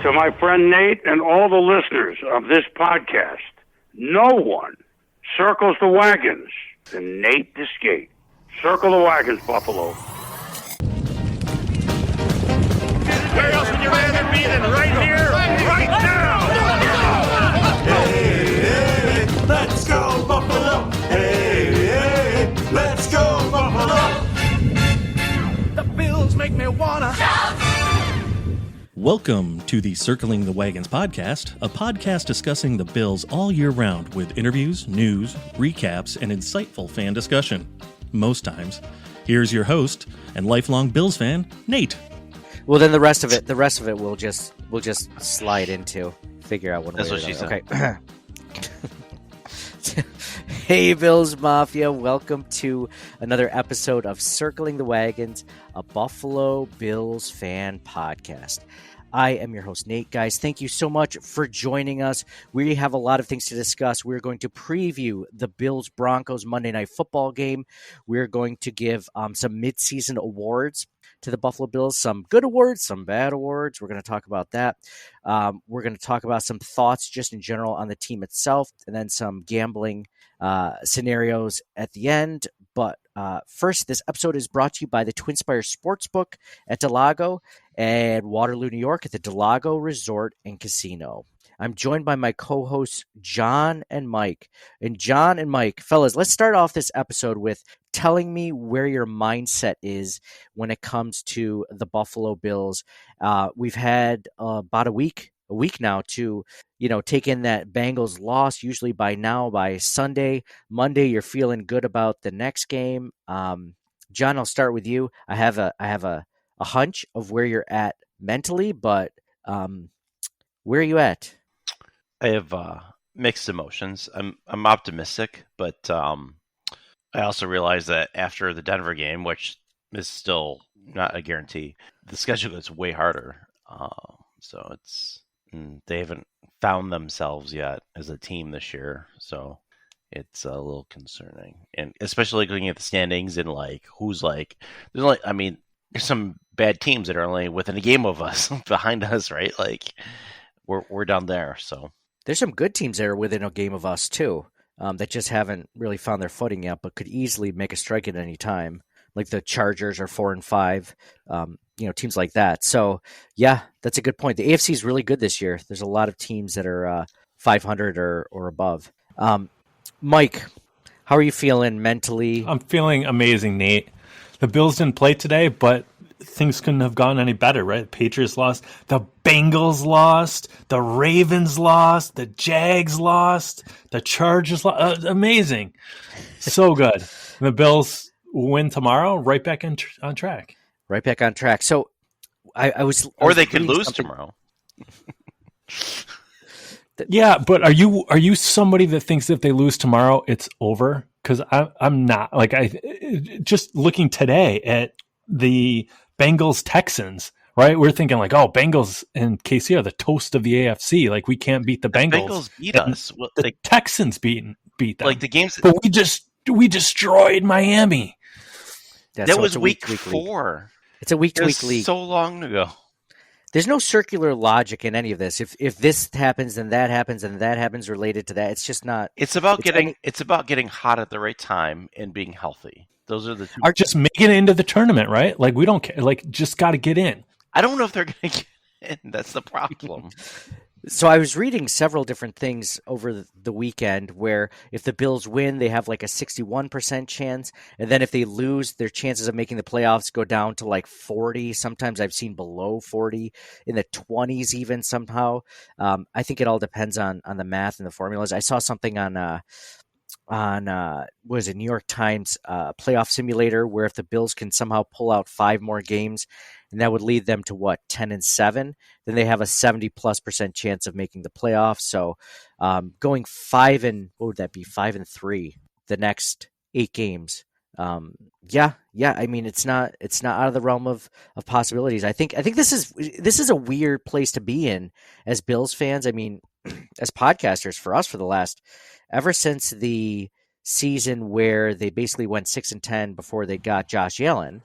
To my friend Nate and all the listeners of this podcast, no one circles the wagons than Nate Discate. Circle the wagons, Buffalo. Where else would you rather be than right here, right now? Hey, hey, let's go Buffalo! Hey, hey, let's go Buffalo! The Bills make me wanna shout. Welcome to the Circling the Wagons podcast, a podcast discussing the Bills all year round with interviews, news, recaps, and insightful fan discussion. Most times. Here's your host and lifelong Bills fan, Nate. Well, then the rest of it we'll just slide into, figure out one way or That's what she another. said. Okay. Hey, Bills Mafia. Welcome to another episode of Circling the Wagons, a Buffalo Bills fan podcast. I am your host, Nate. Guys, thank you so much for joining us. We have a lot of things to discuss. We're going to preview the Bills Broncos Monday Night Football game. We're going to give some midseason awards to the Buffalo Bills, some good awards, some bad awards. We're going to talk about that. We're going to talk about some thoughts just in general on the team itself, and then some gambling scenarios at the end. But first, this episode is brought to you by the TwinSpires Sportsbook at Del Lago and Waterloo, New York at the Del Lago Resort and Casino. I'm joined by my co-hosts, John and Mike. And John and Mike, fellas, let's start off this episode with telling me where your mindset is when it comes to the Buffalo Bills. We've had about a week now to, take in that Bengals loss. Usually by Sunday, Monday, you're feeling good about the next game. John, I'll start with you. I have a hunch of where you're at mentally, but where are you at? I have mixed emotions. I'm optimistic, but I also realize that after the Denver game, which is still not a guarantee, the schedule gets way harder. So they haven't found themselves yet as a team this year, so it's a little concerning. And especially looking at the standings and there's some bad teams that are only within a game of us behind us, right? Like we're down there, so. There's some good teams that are within a game of us, too, that just haven't really found their footing yet, but could easily make a strike at any time. Like the Chargers are 4-5, teams like that. So, yeah, that's a good point. The AFC is really good this year. There's a lot of teams that are 500 or above. Mike, how are you feeling mentally? I'm feeling amazing, Nate. The Bills didn't play today, but things couldn't have gone any better, right? The Patriots lost, the Bengals lost, the Ravens lost, the Jags lost, the Chargers lost. Amazing. So good. And the Bills win tomorrow, right back on track. Right back on track. So Or they could lose tomorrow. Yeah, but are you somebody that thinks if they lose tomorrow, it's over? Because I'm not. Like, just looking today at the Bengals Texans, right? We're thinking like, oh, Bengals and KC are the toast of the AFC. Like, we can't beat the Bengals. Bengals beat us. Well, the Texans beat them. Like the games, but we destroyed Miami. Yeah, that so was week league. 4. It's a week-to-week league. So long ago. There's no circular logic in any of this. If this happens, then that happens, and that happens related to that. It's just not. It's about getting hot at the right time and being healthy. Those are the two. Are just making it into the tournament, right? Like, we don't care. Like, just got to get in. I don't know if they're going to get in. That's the problem. So I was reading several different things over the weekend where if the Bills win, they have like a 61% chance. And then if they lose, their chances of making the playoffs go down to like 40. Sometimes I've seen below 40, in the 20s even somehow. I think it all depends on the math and the formulas. I saw something on New York Times playoff simulator where if the Bills can somehow pull out 5 more games, and that would lead them to 10-7, then they have a 70+% chance of making the playoffs. So going 5-3 the next 8 games. I mean, it's not out of the realm of possibilities. I think this is a weird place to be in as Bills fans. I mean, as podcasters, for us, ever since the season where they basically went 6-10 before they got Josh Allen,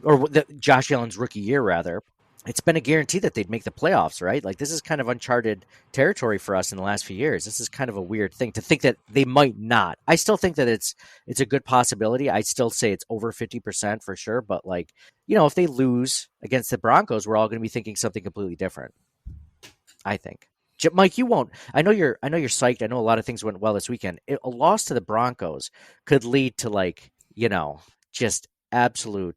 or Josh Allen's rookie year rather, it's been a guarantee that they'd make the playoffs, right? Like this is kind of uncharted territory for us in the last few years. This is kind of a weird thing to think that they might not. I still think that it's a good possibility. I'd still say it's over 50% for sure. But like, if they lose against the Broncos, we're all going to be thinking something completely different. I think. Mike, you won't. I know you're psyched. I know a lot of things went well this weekend. A loss to the Broncos could lead to like, just absolute,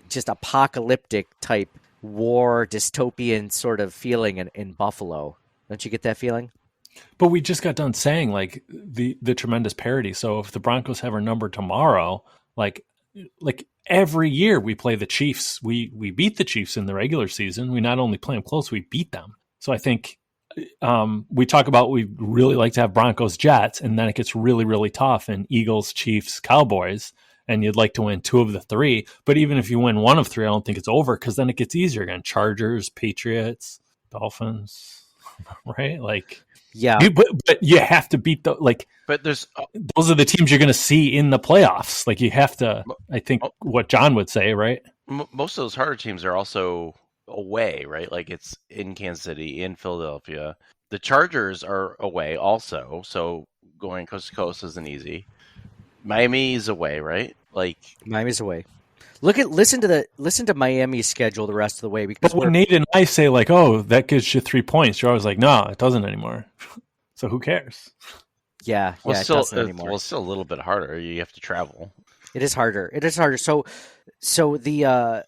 just apocalyptic type war dystopian sort of feeling in Buffalo. Don't you get that feeling? But we just got done saying like the tremendous parity. So if the Broncos have our number tomorrow, like every year we play the Chiefs, we beat the Chiefs in the regular season. We not only play them close, we beat them. So I think we talk about we really like to have Broncos Jets, and then it gets really, really tough, and Eagles, Chiefs, Cowboys, and you'd like to win 2 of the 3. But even if you win 1 of 3, I don't think it's over, because then it gets easier again. Chargers, Patriots, Dolphins, right? Like, yeah. But you have to beat But there's those are the teams you're going to see in the playoffs. Like you have to, I think what John would say, right? Most of those harder teams are also away, right? Like it's in Kansas City, in Philadelphia. The Chargers are away also, so going coast to coast isn't easy. Miami's away, right? Like Miami's away. Listen to Miami's schedule the rest of the way. Because but when Nate and I say like, "Oh, that gives you 3 points," you're always like, "No, it doesn't anymore." So who cares? Yeah, well, it still, doesn't anymore. Well, it's still a little bit harder. You have to travel. It is harder. So the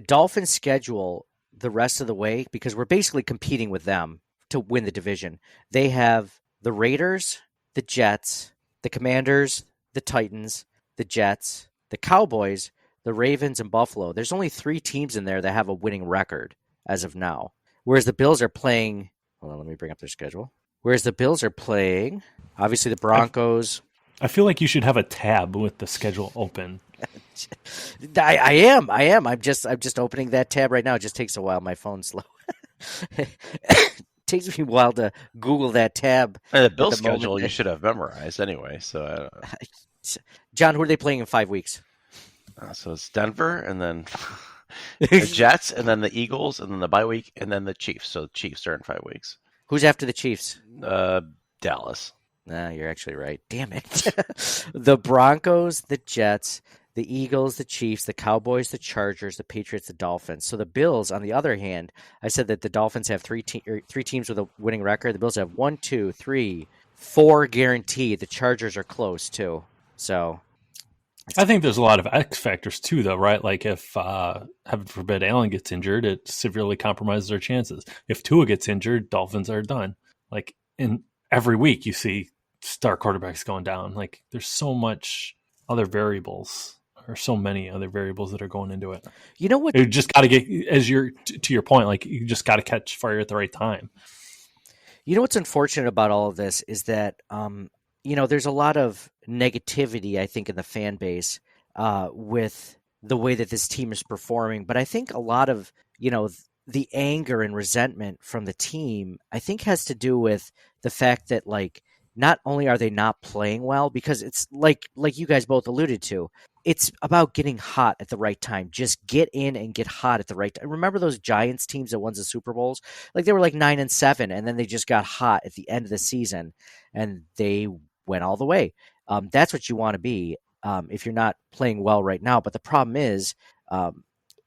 Dolphins schedule the rest of the way, because we're basically competing with them to win the division. They have the Raiders, the Jets, the Commanders, the Titans, the Jets, the Cowboys, the Ravens, and Buffalo. There's only 3 teams in there that have a winning record as of now. Whereas the Bills are playing... Hold on, let me bring up their schedule. Whereas the Bills are playing, obviously, the Broncos... I feel like you should have a tab with the schedule open. I am. I'm just opening that tab right now. It just takes a while. My phone's slow. It takes me a while to Google that tab. And the Bill schedule you should have memorized anyway. So, John, who are they playing in 5 weeks? So it's Denver, and then the Jets, and then the Eagles, and then the bye week, and then the Chiefs. So the Chiefs are in 5 weeks. Who's after the Chiefs? Dallas. Nah, you're actually right. Damn it. The Broncos, the Jets, the Eagles, the Chiefs, the Cowboys, the Chargers, the Patriots, the Dolphins. So the Bills, on the other hand, I said that the Dolphins have 3 teams with a winning record. The Bills have 1, 2, 3, 4 guaranteed. The Chargers are close too. So I think there's a lot of X factors too, though, right? Like if, heaven forbid, Allen gets injured, it severely compromises their chances. If Tua gets injured, Dolphins are done. Like in every week, you see star quarterbacks going down. Like there's so much other variables, or so many other variables that are going into it. You know what? You just got to get, to your point, like you just got to catch fire at the right time. You know what's unfortunate about all of this is that there's a lot of negativity, I think, in the fan base with the way that this team is performing. But I think a lot of, the anger and resentment from the team, I think, has to do with the fact that, like, not only are they not playing well, because it's like you guys both alluded to, it's about getting hot at the right time. Just get in and get hot at the right time. Remember those Giants teams that won the Super Bowls? Like they were like 9-7, and then they just got hot at the end of the season, and they went all the way. That's what you want to be if you're not playing well right now. But the problem is,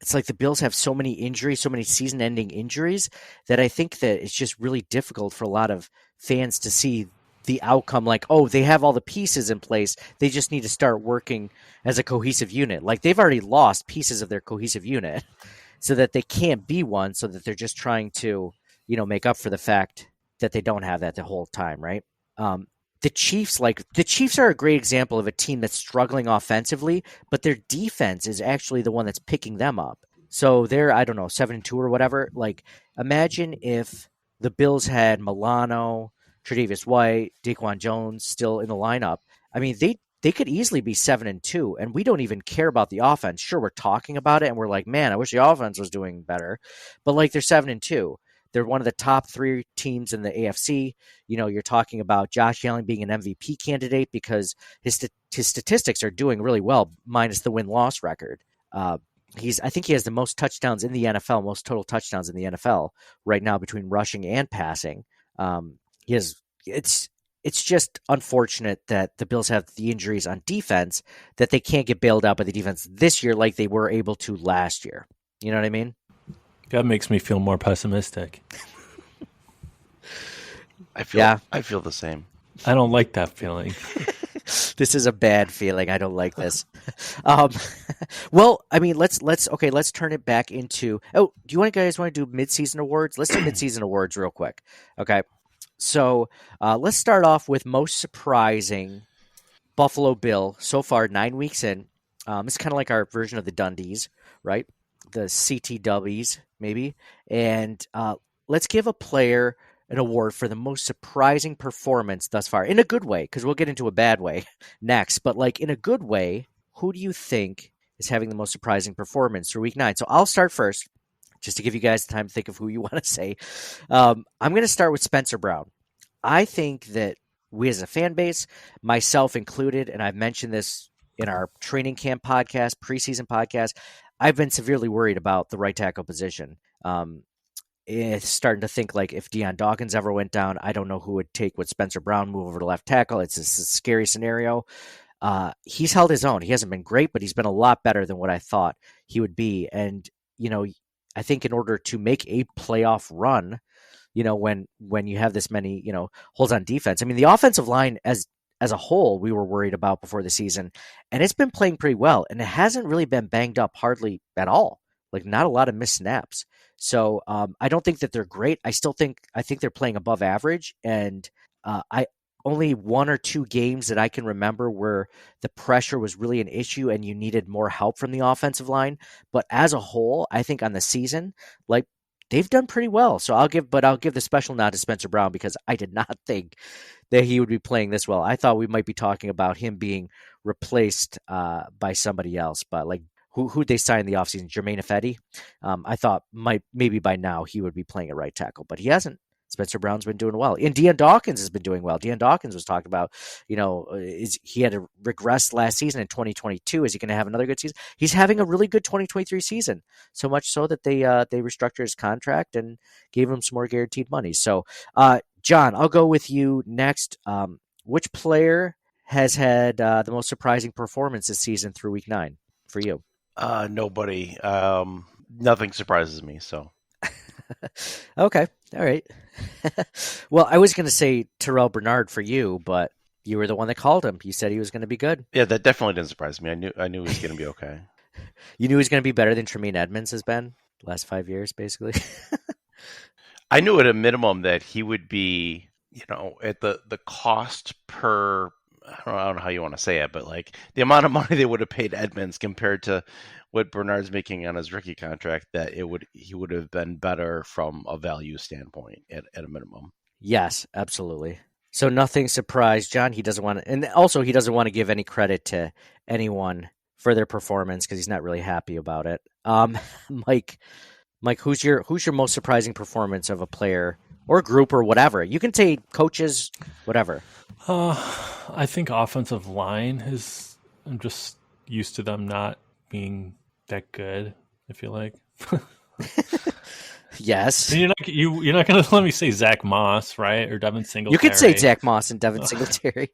it's like the Bills have so many injuries, so many season-ending injuries, that I think that it's just really difficult for a lot of fans to see the outcome. Like, oh, they have all the pieces in place. They just need to start working as a cohesive unit. Like they've already lost pieces of their cohesive unit so that they can't be one, so that they're just trying to, make up for the fact that they don't have that the whole time, right? The Chiefs are a great example of a team that's struggling offensively, but their defense is actually the one that's picking them up. So they're, 7-2 or whatever. Like, imagine if the Bills had Milano, Tre'Davious White, Daquan Jones still in the lineup. I mean, they could easily be 7-2, and we don't even care about the offense. Sure, we're talking about it, and we're like, man, I wish the offense was doing better. But, like, they're 7-2. They're one of the top 3 teams in the AFC. You're talking about Josh Allen being an MVP candidate because his statistics are doing really well, minus the win-loss record. I think he has the most touchdowns in the NFL, most total touchdowns in the NFL right now between rushing and passing. He has it's just unfortunate that the Bills have the injuries on defense that they can't get bailed out by the defense this year like they were able to last year. You know what I mean? That makes me feel more pessimistic. I feel the same. I don't like that feeling. This is a bad feeling. I don't like this. Well, I mean, let's turn it back into. Oh, do you guys want to do midseason awards? Let's do midseason awards real quick. Okay, so let's start off with most surprising Buffalo Bill so far. 9 weeks in, it's kind of like our version of the Dundies, right? The CTWs maybe, and let's give a player an award for the most surprising performance thus far, in a good way, because we'll get into a bad way next, but like in a good way. Who do you think is having the most surprising performance through week 9? So I'll start first, just to give you guys the time to think of who you want to say. I'm going to start with Spencer Brown. I think that we as a fan base, myself included, and I've mentioned this in our training camp podcast, preseason podcast, I've been severely worried about the right tackle position. It's starting to think like if Deion Dawkins ever went down, I don't know who would take with Spencer Brown, move over to left tackle. It's a scary scenario. He's held his own. He hasn't been great, but he's been a lot better than what I thought he would be. And, I think in order to make a playoff run, when you have this many, holds on defense, I mean, the offensive line as a whole, we were worried about before the season, and it's been playing pretty well, and it hasn't really been banged up hardly at all. Like not a lot of missed snaps. So I don't think that they're great. I think they're playing above average, and I only 1 or 2 games that I can remember where the pressure was really an issue and you needed more help from the offensive line. But as a whole, I think on the season, like they've done pretty well. So I'll give the special nod to Spencer Brown because I did not think that he would be playing this well. I thought we might be talking about him being replaced by somebody else, but like who'd they sign in the offseason? Jermaine Ifedi? I thought maybe by now he would be playing a right tackle, but he hasn't. Spencer Brown's been doing well. And Deion Dawkins has been doing well. Deion Dawkins was talked about, he had to regress last season in 2022. Is he going to have another good season? He's having a really good 2023 season, so much so that they restructured his contract and gave him some more guaranteed money. So, John, I'll go with you next. Which player has had the most surprising performance this season through week 9 for you? Nobody. Nothing surprises me, so. Okay. All right. Well, I was going to say Terrell Bernard for you, but you were the one that called him. You said he was going to be good. Yeah, that definitely didn't surprise me. I knew he was going to be okay. You knew he was going to be better than Tremaine Edmonds has been the last 5 years, basically. I knew at a minimum that he would be, at the cost per, I don't know how you want to say it, but like the amount of money they would have paid Edmonds compared to what Bernard's making on his rookie contract, that he would have been better from a value standpoint at a minimum. Yes, absolutely. So nothing surprised John. He doesn't want to, and also he doesn't want to give any credit to anyone for their performance because he's not really happy about it. Mike, who's your most surprising performance of a player or group or whatever? You can say coaches, whatever. I think offensive line is. I'm just used to them not being that good. I feel like. Yes. And you're not going to let me say Zach Moss, right, or Devin Singletary. You could say Zach Moss and Devin Singletary.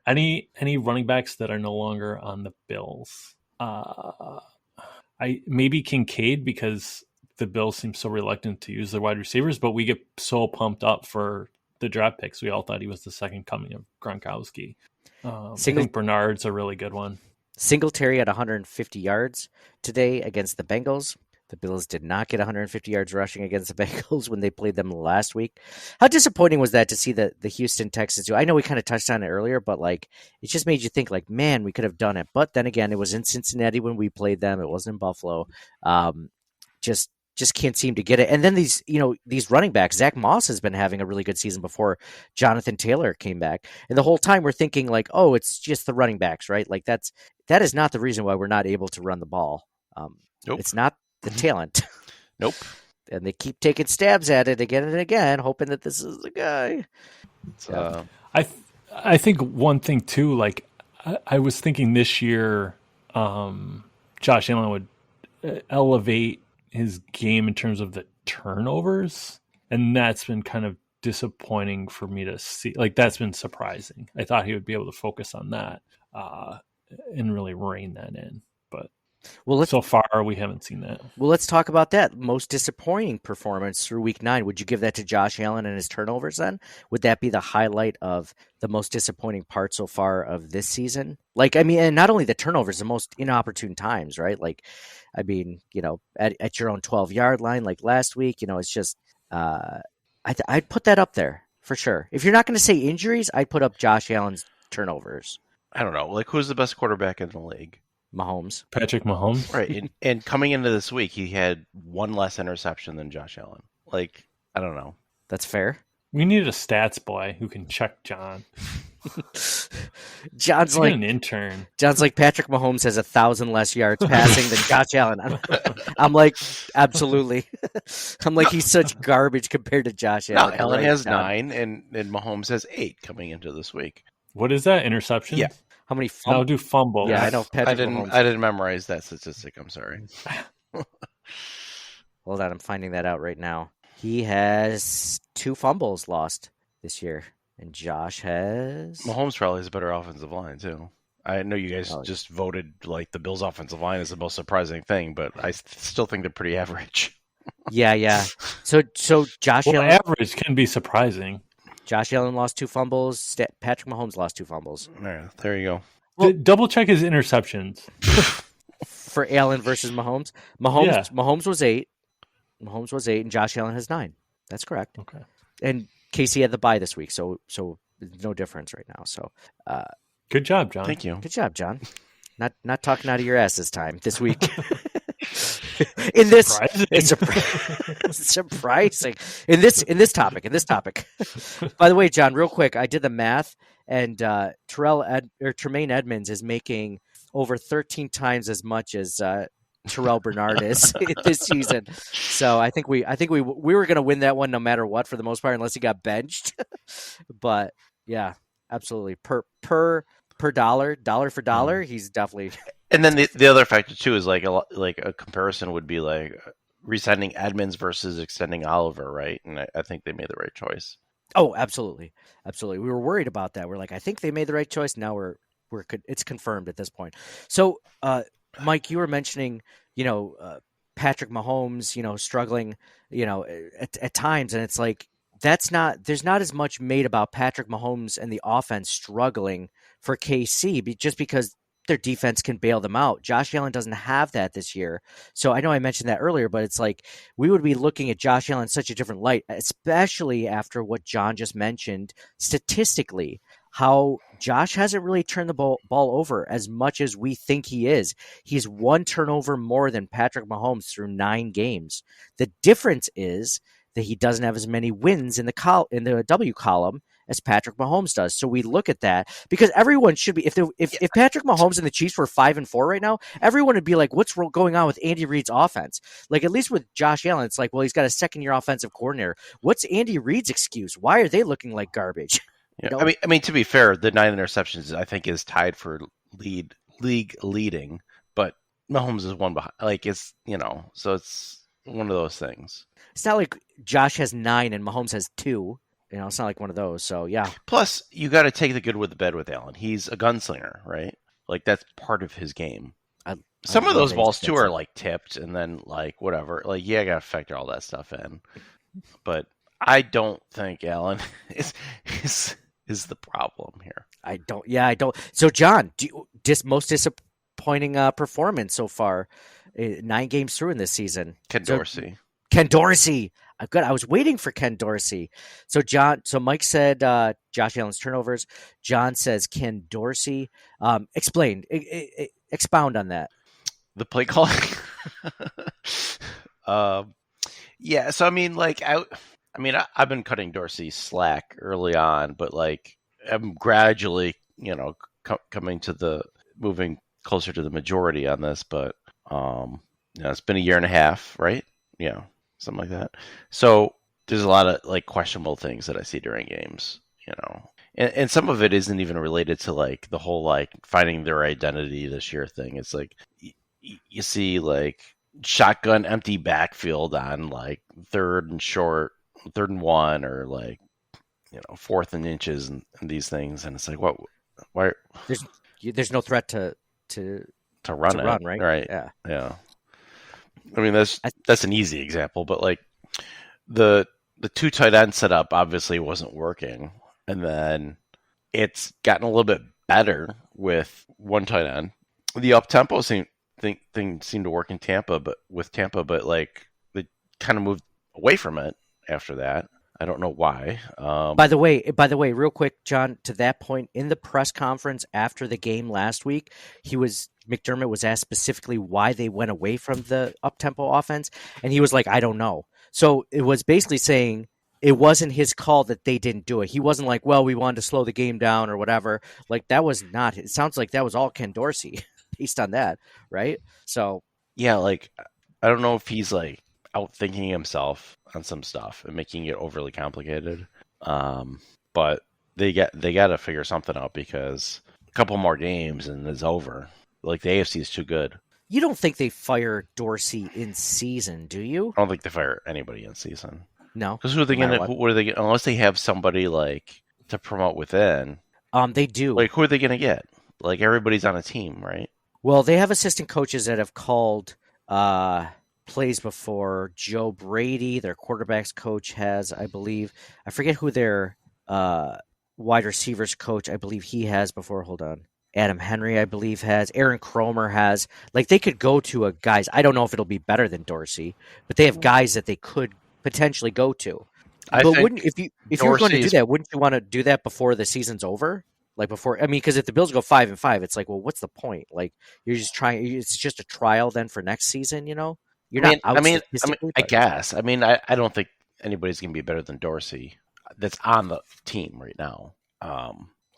Any running backs that are no longer on the Bills. Maybe Kincaid, because the Bills seem so reluctant to use their wide receivers, but we get so pumped up for the draft picks. We all thought he was the second coming of Gronkowski. I think Bernard's a really good one. Singletary had 150 yards today against the Bengals. The Bills did not get 150 yards rushing against the Bengals when they played them last week. How disappointing was that to see the Houston Texans do? I know we kind of touched on it earlier, but like it just made you think like, man, we could have done it. But then again, it was in Cincinnati when we played them. It wasn't in Buffalo. Just can't seem to get it. And then these running backs, Zach Moss has been having a really good season before Jonathan Taylor came back. And the whole time we're thinking like, oh, it's just the running backs, right? Like that is not the reason why we're not able to run the ball. Nope. It's not the talent. Nope. And they keep taking stabs at it again and again, hoping that this is the guy. I think one thing too, like I was thinking this year, Josh Allen would elevate his game in terms of the turnovers, and that's been kind of disappointing for me to see. Like, that's been surprising. I thought he would be able to focus on that and really rein that in, but so far we haven't seen that. Well, let's talk about that. Most disappointing performance through week 9. Would you give that to Josh Allen and his turnovers then? Would that be the highlight of the most disappointing part so far of this season? Like, I mean, and not only the turnovers, the most inopportune times, right? Like, I mean, at your own 12-yard line, like last week, it's just, I'd put that up there for sure. If you're not going to say injuries, I'd put up Josh Allen's turnovers. I don't know. Like, who's the best quarterback in the league? Mahomes. Patrick Mahomes. Right. And coming into this week, he had one less interception than Josh Allen. Like, I don't know. That's fair. We need a stats boy who can check John. John's like an intern. John's like, Patrick Mahomes has 1,000 less yards passing than Josh Allen. I'm like, absolutely. I'm like, he's such garbage compared to Josh Allen. No, Allen has 9 and Mahomes has 8 coming into this week. What is that? Interception? Yeah. How many I'll do fumbles. Yeah, I know. I didn't memorize that statistic. I'm sorry. Hold on, I'm finding that out right now. He has 2 fumbles lost this year, and Josh has... Mahomes probably has a better offensive line, too. I know you guys just voted like the Bills' offensive line is the most surprising thing, but I still think they're pretty average. Yeah. So Josh Allen... average can be surprising. Josh Allen lost 2 fumbles. Patrick Mahomes lost 2 fumbles. Yeah, there you go. Well, double check his interceptions. For Allen versus Mahomes. Mahomes was 8. Mahomes was 8, and Josh Allen has 9. That's correct. Okay. And Casey had the bye this week, so no difference right now. So, good job, John. Thank you. Good job, John. Not talking out of your ass this time this week. It's surprising in this topic. By the way, John, real quick, I did the math, and Tremaine Edmonds is making over 13 times as much as Terrell Bernard is this season. So I think we were going to win that one no matter what for the most part, unless he got benched. But yeah, absolutely per dollar for dollar, he's definitely. And then the other factor too is like a comparison would be like re-signing Edmonds versus extending Oliver, right? And I think they made the right choice. Oh, absolutely. We were worried about that. We're like, I think they made the right choice. Now it's confirmed at this point. So, Mike, you were mentioning, Patrick Mahomes, struggling, at times, and it's like there's not as much made about Patrick Mahomes and the offense struggling for KC, just because their defense can bail them out. Josh Allen doesn't have that this year. So I know I mentioned that earlier, but it's like we would be looking at Josh Allen in such a different light, especially after what John just mentioned statistically, how Josh hasn't really turned the ball over as much as we think he is. He's 1 turnover more than Patrick Mahomes through 9 games. The difference is that he doesn't have as many wins in the W column as Patrick Mahomes does. So we look at that because everyone should be, if Patrick Mahomes and the Chiefs were 5-4 right now, everyone would be like, what's going on with Andy Reid's offense? Like, at least with Josh Allen, it's like, well, he's got a second-year offensive coordinator. What's Andy Reid's excuse? Why are they looking like garbage? Yeah, I mean, to be fair, the 9 interceptions I think is tied for league leading, but Mahomes is 1 behind. Like, it's so it's one of those things. It's not like Josh has 9 and Mahomes has 2. It's not like one of those. So yeah. Plus, you got to take the good with the bad with Allen. He's a gunslinger, right? Like, that's part of his game. Some of those balls too are like tipped, and then like whatever. Like, yeah, I got to factor all that stuff in. But I don't think Allen is the problem here. I don't. So, John, most disappointing performance so far, 9 games through in this season? Ken Dorsey. Good. I was waiting for Ken Dorsey. So, Mike said Josh Allen's turnovers. John says Ken Dorsey. Explain. Expound on that. The play calling. Yeah. So, I mean, like, I've been cutting Dorsey slack early on, but like I'm gradually, coming to moving closer to the majority on this. But it's been a year and a half, right? Yeah, something like that. So there's a lot of like questionable things that I see during games, and some of it isn't even related to like the whole like finding their identity this year thing. It's like you see like shotgun empty backfield on like 3rd and short, 3rd and 1, or like 4th and inches and these things, and it's like why There's no threat to run it, right? Yeah. I mean that's an easy example, but like the 2 tight end setup obviously wasn't working, and then it's gotten a little bit better with 1 tight end. The up tempo thing seemed to work in Tampa, but like they kind of moved away from it after that. I don't know why. By the way, real quick, John, to that point, in the press conference after the game last week, McDermott was asked specifically why they went away from the up-tempo offense, and he was like, I don't know. So it was basically saying it wasn't his call that they didn't do it. He wasn't like, well, we wanted to slow the game down or whatever. Like, that was not – it sounds like that was all Ken Dorsey based on that, right? So yeah, like I don't know if he's like outthinking himself on some stuff and making it overly complicated. But they got to figure something out, because a couple more games and it's over. Like, the AFC is too good. You don't think they fire Dorsey in season, do you? I don't think they fire anybody in season. No, because who are they going to? Unless they have somebody like to promote within. They do. Like, who are they going to get? Like, everybody's on a team, right? Well, they have assistant coaches that have called plays before. Joe Brady, their quarterbacks coach, has, I believe. I forget who their wide receivers coach, I believe he has before. Hold on. Adam Henry, I believe, has. Aaron Cromer has. Like, they could go to a guys. I don't know if it'll be better than Dorsey, but they have guys that they could potentially go to. Wouldn't if you were going to do that, wouldn't you want to do that before the season's over? Like, before, I mean, because if the Bills go 5-5, it's like, well, what's the point? Like, you're just trying. It's just a trial then for next season. You're not. I guess. I mean, I don't think anybody's going to be better than Dorsey that's on the team right now.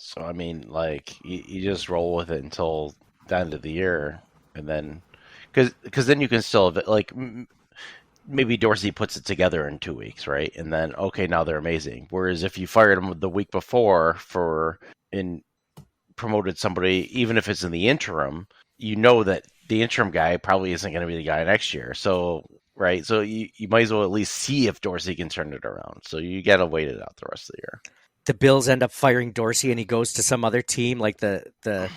So I mean, like, you just roll with it until the end of the year, and then because then you can still, like, maybe Dorsey puts it together in 2 weeks, right? And then, okay, now they're amazing. Whereas if you fired him the week before and promoted somebody, even if it's in the interim, you know that the interim guy probably isn't going to be the guy next year. So, right? So you might as well at least see if Dorsey can turn it around. So you got to wait it out the rest of the year. The Bills end up firing Dorsey and he goes to some other team, like the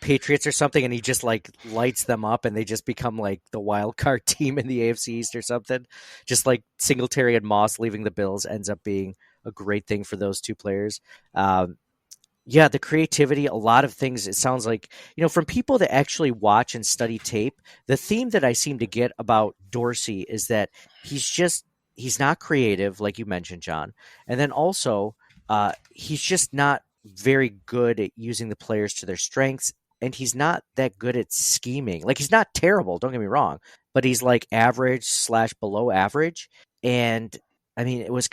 Patriots or something, and he just like lights them up and they just become like the wild card team in the AFC East or something. Just like Singletary and Moss leaving the Bills ends up being a great thing for those two players. Yeah, the creativity, a lot of things, it sounds like, from people that actually watch and study tape, the theme that I seem to get about Dorsey is that he's not creative, like you mentioned, John. And then also, he's just not very good at using the players to their strengths, and he's not that good at scheming. Like, he's not terrible, don't get me wrong, but he's like average / below average. And I mean, it was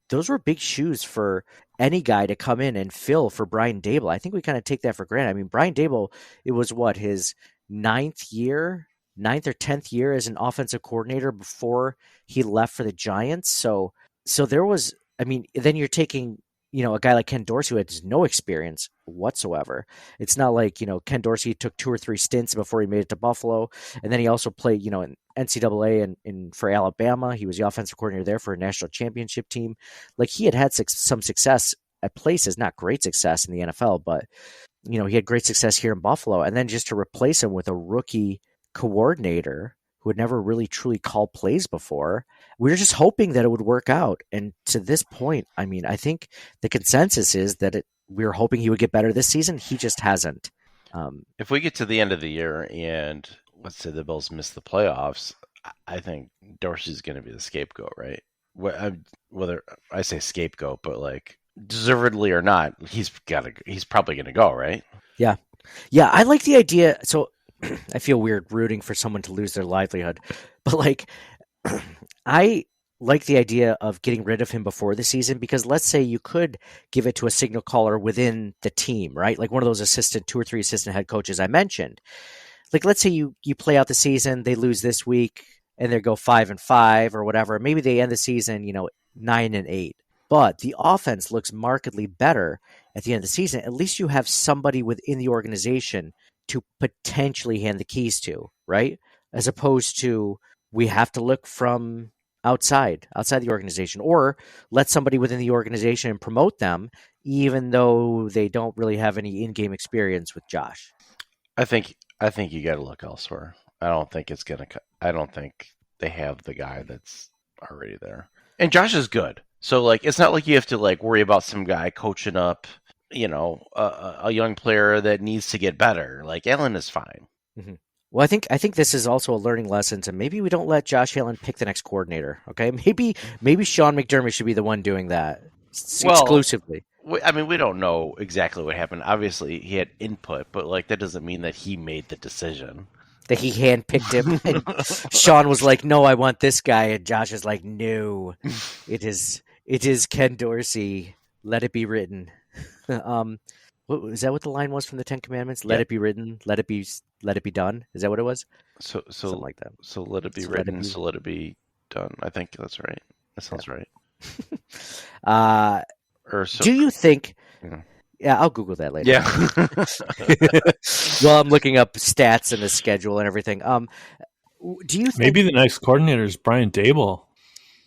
those were big shoes for any guy to come in and fill for Brian Daboll. I think we kind of take that for granted. I mean, Brian Daboll, it was his 9th or 10th year as an offensive coordinator before he left for the Giants. So there was, I mean, then you're taking, a guy like Ken Dorsey who has no experience whatsoever. It's not like, Ken Dorsey took 2 or 3 stints before he made it to Buffalo. And then he also played, in NCAA and for Alabama. He was the offensive coordinator there for a national championship team. Like, he had some success at places, not great success in the NFL, but, he had great success here in Buffalo. And then just to replace him with a rookie coordinator who had never really truly called plays before, we were just hoping that it would work out. And to this point, I mean, I think the consensus is that we were hoping he would get better this season. He just hasn't. If we get to the end of the year and let's say the Bills miss the playoffs, I think Dorsey's going to be the scapegoat, right? Whether I say scapegoat, but like deservedly or not, he's probably going to go, right? Yeah. I like the idea. So I feel weird rooting for someone to lose their livelihood, but like, I like the idea of getting rid of him before the season, because let's say you could give it to a signal caller within the team, right? Like one of those 2 or 3 assistant head coaches I mentioned. Like, let's say you play out the season, they lose this week and they go 5-5 or whatever. Maybe they end the season, 9-8, but the offense looks markedly better at the end of the season. At least you have somebody within the organization to potentially hand the keys to, right? as opposed to we have to look from outside the organization, or let somebody within the organization promote them, even though they don't really have any in-game experience with Josh. I think you got to look elsewhere. I don't think they have the guy that's already there. And Josh is good, so like it's not like you have to like worry about some guy coaching up, a young player that needs to get better. Like Allen is fine. Mm-hmm. Well, I think this is also a learning lesson. So maybe we don't let Josh Allen pick the next coordinator. Okay, maybe Sean McDermott should be the one doing that exclusively. We don't know exactly what happened. Obviously, he had input, but like that doesn't mean that he made the decision. That he handpicked him. And Sean was like, "No, I want this guy," and Josh is like, "No, it is Ken Dorsey. Let it be written." What is that? What the line was from the Ten Commandments? Let it be written. Let it be done. Is that what it was? So something like that. So let it be written. So let it be done. I think that's right. That sounds right. Do you think? Yeah, I'll Google that later. Yeah. Well, I'm looking up stats and the schedule and everything. Do you think maybe the next coordinator is Brian Dable?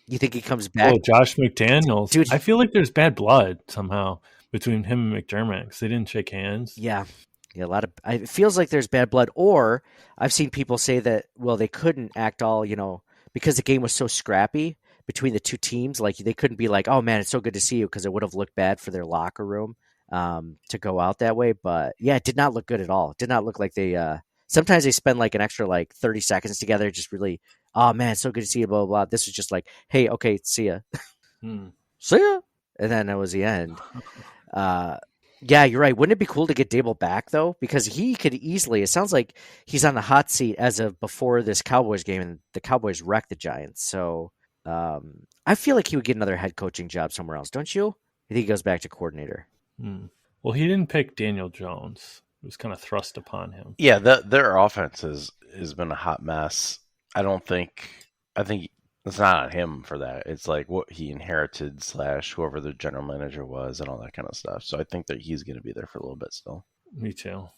You think he comes back? Oh, Josh McDaniels. Dude, I feel like there's bad blood somehow between him and McDermott because they didn't shake hands. Yeah, it feels like there's bad blood. Or I've seen people say that they couldn't act all because the game was so scrappy between the two teams. Like they couldn't be like, "Oh man, it's so good to see you," because it would have looked bad for their locker room to go out that way. But yeah, it did not look good at all. It did not look like they. Sometimes they spend like an extra 30 seconds together, just really. Oh man, it's so good to see you. Blah blah blah. This was just like, hey, okay, see ya, see ya, and then that was the end. Yeah, you're right. Wouldn't it be cool to get Dable back though? Because he could easily. It sounds like he's on the hot seat as of before this Cowboys game, and the Cowboys wrecked the Giants. So I feel like he would get another head coaching job somewhere else, don't you? I think he goes back to coordinator. Well, he didn't pick Daniel Jones. It was kind of thrust upon him. Yeah, their offense has been a hot mess. I think it's not on him for that. It's like what he inherited / whoever the general manager was and all that kind of stuff. So I think that he's going to be there for a little bit still. Me too.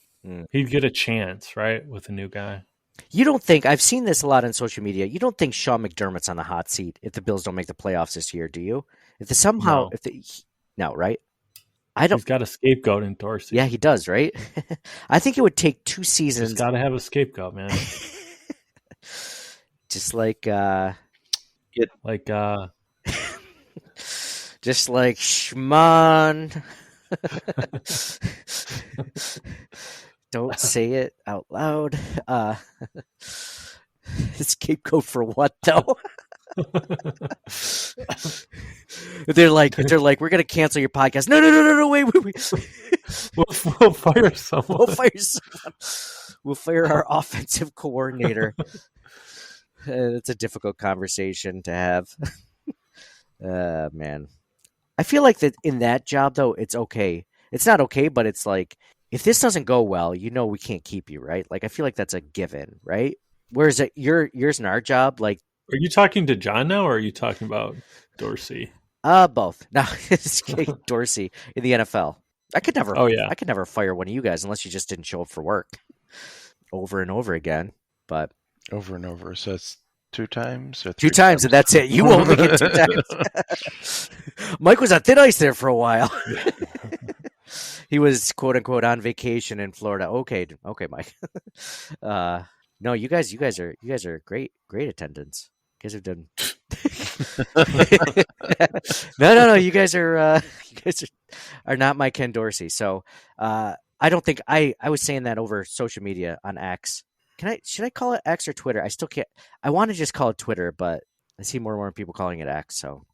He'd get a chance, right, with a new guy. You don't think, I've seen this a lot on social media, you don't think Sean McDermott's on the hot seat if the Bills don't make the playoffs this year, do you? No, right? I don't. He's got a scapegoat in Dorsey. Yeah, he does, right? I think it would take 2 seasons. He's got to have a scapegoat, man. Just like just like Schman. Don't say it out loud. Scapegoat for what though? They're like, we're gonna cancel your podcast. No, wait. We'll fire someone. We'll fire our offensive coordinator. It's a difficult conversation to have. Man, I feel like that in that job though, it's okay. It's not okay, but it's like if this doesn't go well, we can't keep you, right? Like I feel like that's a given, right? Whereas yours and our job, like. Are you talking to John now, or are you talking about Dorsey? Both. No, it's Dorsey in the NFL. I could never. Oh yeah. I could never fire one of you guys unless you just didn't show up for work, over and over again. But over and over, so it's 2 times or 2 times, and that's it. You only get 2 times. Mike was on thin ice there for a while. He was quote unquote on vacation in Florida. Okay, Mike. No, you guys are great attendance. You guys have done. No. You guys are not my Ken Dorsey. So I don't think I was saying that over social media on X. Should I call it X or Twitter? I still can't. I want to just call it Twitter, but I see more and more people calling it X. So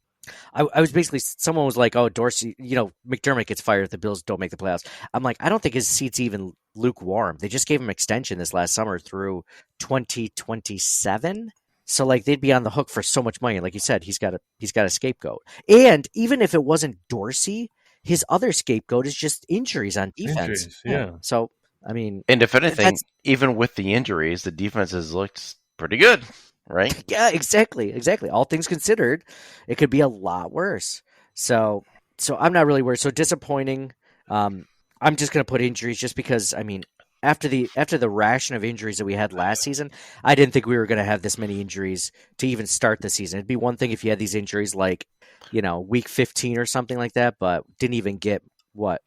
I was basically, someone was like, "Oh, Dorsey, McDermott gets fired if the Bills don't make the playoffs." I'm like, I don't think his seat's even lukewarm. They just gave him extension this last summer through 2027. So like they'd be on the hook for so much money. Like you said, he's got a scapegoat. And even if it wasn't Dorsey, his other scapegoat is just injuries on defense. Yeah. So I mean, and if anything, even with the injuries, the defense has looked pretty good, right? Yeah, exactly. All things considered, it could be a lot worse. So I'm not really worried. So disappointing. I'm just going to put injuries just because, I mean, after the ration of injuries that we had last season, I didn't think we were going to have this many injuries to even start the season. It'd be one thing if you had these injuries like, week 15 or something like that, but didn't even get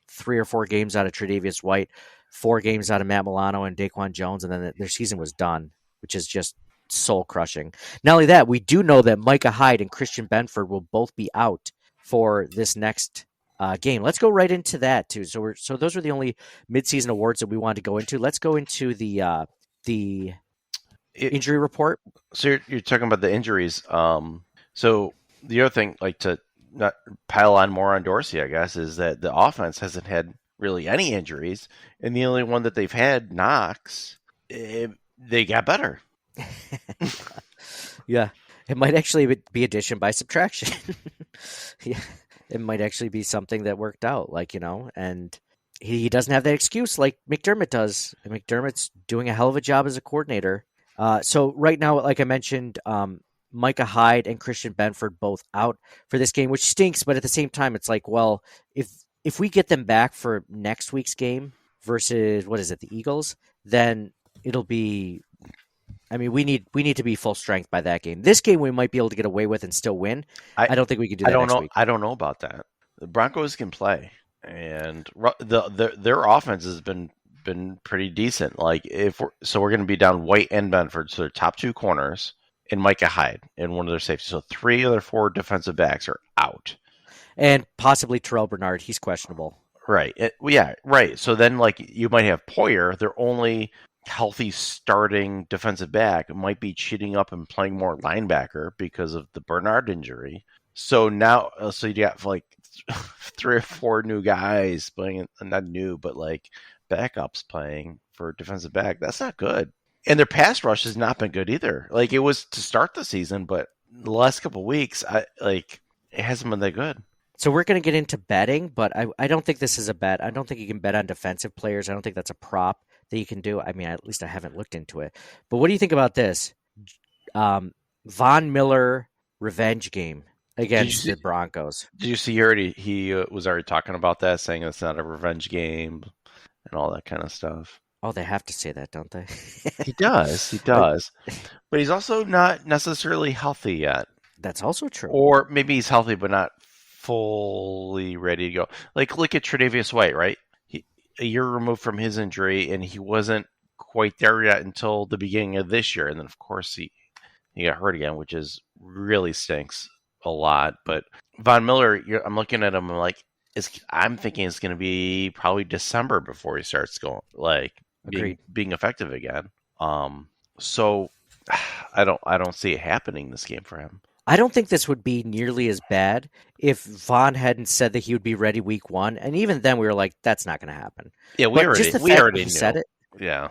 3 or 4 games out of Tre'Davious White, 4 games out of Matt Milano and Daquan Jones, and then their season was done, which is just soul crushing. Not only that, we do know that Micah Hyde and Christian Benford will both be out for this next game. Let's go right into that too. So those are the only midseason awards that we wanted to go into. Let's go into the injury report. So you're talking about the injuries. So the other thing, like to not pile on more on Dorsey, I guess, is that the offense hasn't had really any injuries, and the only one that they've had, Knox, they got better. Yeah, it might actually be addition by subtraction. Yeah, it might actually be something that worked out, and he doesn't have that excuse like McDermott does. And McDermott's doing a hell of a job as a coordinator. So right now, like I mentioned, Micah Hyde and Christian Benford both out for this game, which stinks. But at the same time, it's like, well, if we get them back for next week's game versus the Eagles, then it'll be. I mean, we need to be full strength by that game. This game we might be able to get away with and still win. I don't think we can do that. Next week. I don't know about that. The Broncos can play, and their offense has been pretty decent. Like we're going to be down White and Benford, so their top 2 corners, and Micah Hyde and one of their safeties. So 3 of their 4 defensive backs are out, and possibly Terrell Bernard. He's questionable. Right. Right. So then, you might have Poyer. They're only healthy starting defensive back might be cheating up and playing more linebacker because of the Bernard injury. So now, you got 3 or 4 new guys playing, not new, but backups playing for defensive back. That's not good. And their pass rush has not been good either. It was to start the season, but the last couple of weeks, it hasn't been that good. So we're going to get into betting, but I don't think this is a bet. I don't think you can bet on defensive players. I don't think that's a prop that you can do. I mean, at least I haven't looked into it. But what do you think about this? Von Miller revenge game against the Broncos. Did you see he was already talking about that, saying it's not a revenge game and all that kind of stuff? Oh, they have to say that, don't they? He does. But he's also not necessarily healthy yet. That's also true. Or maybe he's healthy but not fully ready to go. Look at Tre'Davious White, right? A year removed from his injury, and he wasn't quite there yet until the beginning of this year. And then, of course, he got hurt again, which really stinks a lot. But Von Miller, I'm looking at him, I'm thinking it's going to be probably December before he starts going, being effective again. So I don't see it happening this game for him. I don't think this would be nearly as bad if Vaughn hadn't said that he would be ready week 1. And even then we were like, that's not going to happen. Yeah, we already knew. Said it. Yeah.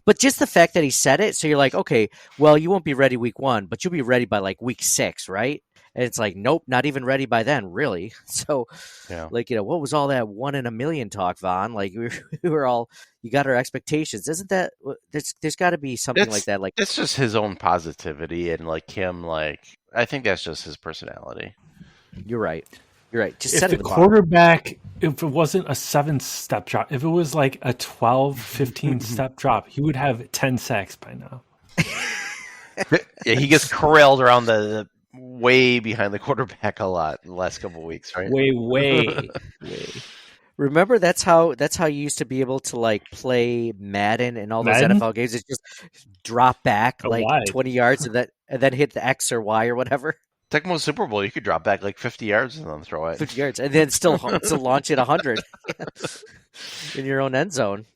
But just the fact that he said it, so you're like, okay, well, you won't be ready week 1, but you'll be ready by week 6, right? And it's like, nope, not even ready by then, really. So, yeah. What was all that 1 in a million talk, Vaughn? We were all, you got our expectations. Isn't that, there's got to be something like that. It's just his own positivity and him, I think that's just his personality. You're right. Just if set the quarterback, if it wasn't a 7-step drop, if it was a 12, 15-step drop, he would have 10 sacks by now. Yeah, he gets corralled around the way behind the quarterback a lot in the last couple of weeks, right? Way. Remember, that's how you used to be able to play Madden and all those NFL games. It's just drop back 20 yards and then hit the X or Y or whatever. Tecmo Super Bowl, you could drop back 50 yards and then throw it. 50 yards, and then still launch it 100 in your own end zone.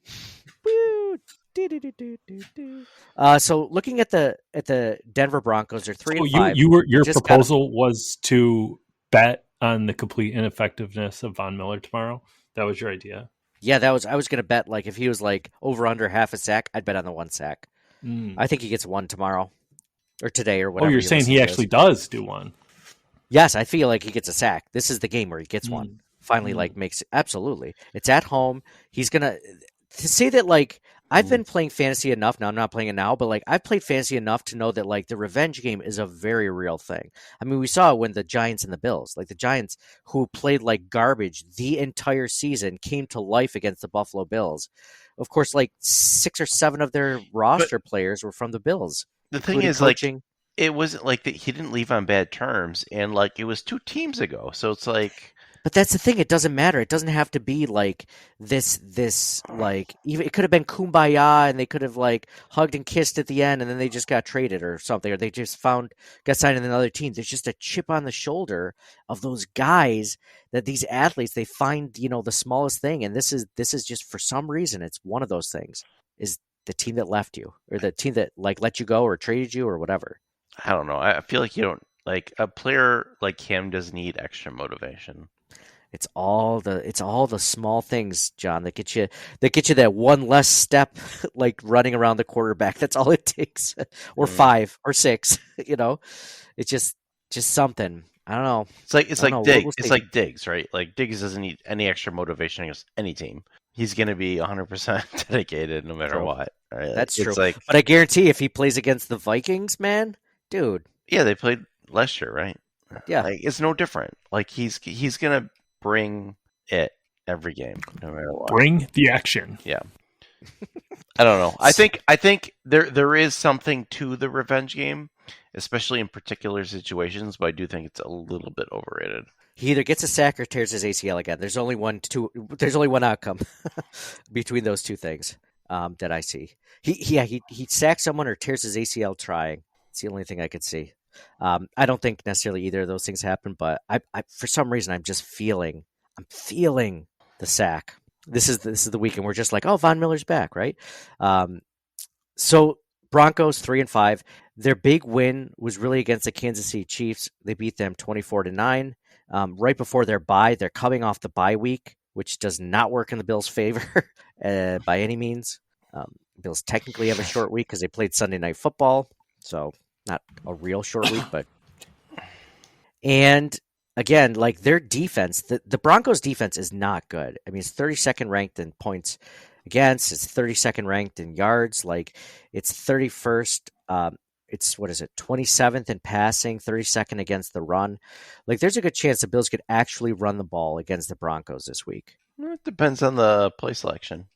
So looking at the Denver Broncos, they're 3-5. Your proposal was to bet on the complete ineffectiveness of Von Miller tomorrow. That was your idea. Yeah, I was going to bet if he was over under half a sack, I'd bet on the 1 sack. I think he gets 1 tomorrow. Or today, or whatever. Oh, you're saying he actually does do 1? Yes, I feel like he gets a sack. This is the game where he gets 1. Finally, makes it. Absolutely. It's at home. He's going to say that, I've been playing fantasy enough. Now, I'm not playing it now, but, I've played fantasy enough to know that, the revenge game is a very real thing. I mean, we saw it when the Giants and the Bills, the Giants, who played like garbage the entire season, came to life against the Buffalo Bills. of course, like 6 or 7 of their roster players were from the Bills. The thing is, coaching. It wasn't like that he didn't leave on bad terms, and like it was 2 teams ago. So it's like, but that's the thing. It doesn't matter. It doesn't have to be like this like even it could have been kumbaya and they could have like hugged and kissed at the end and then they just got traded or something, or they just got signed in another team. There's just a chip on the shoulder of those guys that these athletes, they find, the smallest thing. And this is just, for some reason, it's one of those things, is the team that left you or the team that like let you go or traded you or whatever. I don't know. I feel like you don't, like, a player like him does need extra motivation. It's all the small things, John, that get you that one less step, like running around the quarterback. That's all it takes, or 5 or 6. It's just something. I don't know. It's like Diggs. It's like Diggs, right? Like Diggs doesn't need any extra motivation against any team. He's going to be 100% dedicated no matter what. Right? That's it's true. Like, but I guarantee if he plays against the Vikings, man, dude. Yeah, they played last year, right? Yeah, like, it's no different. Like he's gonna bring it every game, no matter what. Bring the action. Yeah. I don't know. I think there is something to the revenge game, especially in particular situations, but I do think it's a little bit overrated. He either gets a sack or tears his ACL again. There's only one outcome between those two things that I see. He sacks someone or tears his ACL trying. It's the only thing I could see. I don't think necessarily either of those things happen, but I for some reason I'm feeling the sack. This is the weekend. We're just like, oh, Von Miller's back, right? So Broncos 3-5. Their big win was really against the Kansas City Chiefs. They beat them 24-9. Right before their bye, they're coming off the bye week, which does not work in the Bills' favor by any means. Bills technically have a short week because they played Sunday Night Football, so not a real short week, but. And again, like their defense, the Broncos' defense is not good. I mean, it's 32nd ranked in points against. It's 32nd ranked in yards. Like it's 31st. It's 27th in passing, 32nd against the run. Like there's a good chance the Bills could actually run the ball against the Broncos this week. It depends on the play selection.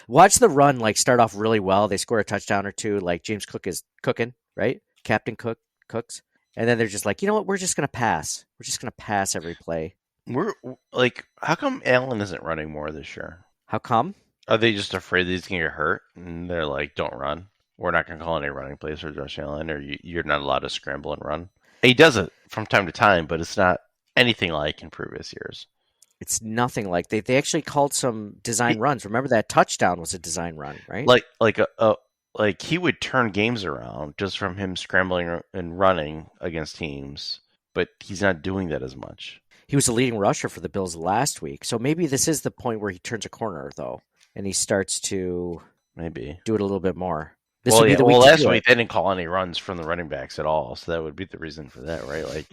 Watch the run like start off really well. They score a touchdown or two. Like James Cook is cooking, right? Captain Cook cooks, and then they're just like, you know what? We're just gonna pass. We're just gonna pass every play. We're like, how come Allen isn't running more this year? How come? Are they just afraid that he's gonna get hurt? And they're like, don't run. We're not gonna call any running plays for Josh Allen, or you're not allowed to scramble and run. He does it from time to time, but it's not anything like in previous years. It's nothing like they actually called some design runs. Remember that touchdown was a design run, right? Like he would turn games around just from him scrambling and running against teams, but he's not doing that as much. He was the leading rusher for the Bills last week, so maybe this is the point where he turns a corner though, and he starts to maybe do it a little bit more. Last week they didn't call any runs from the running backs at all, so that would be the reason for that, right? Like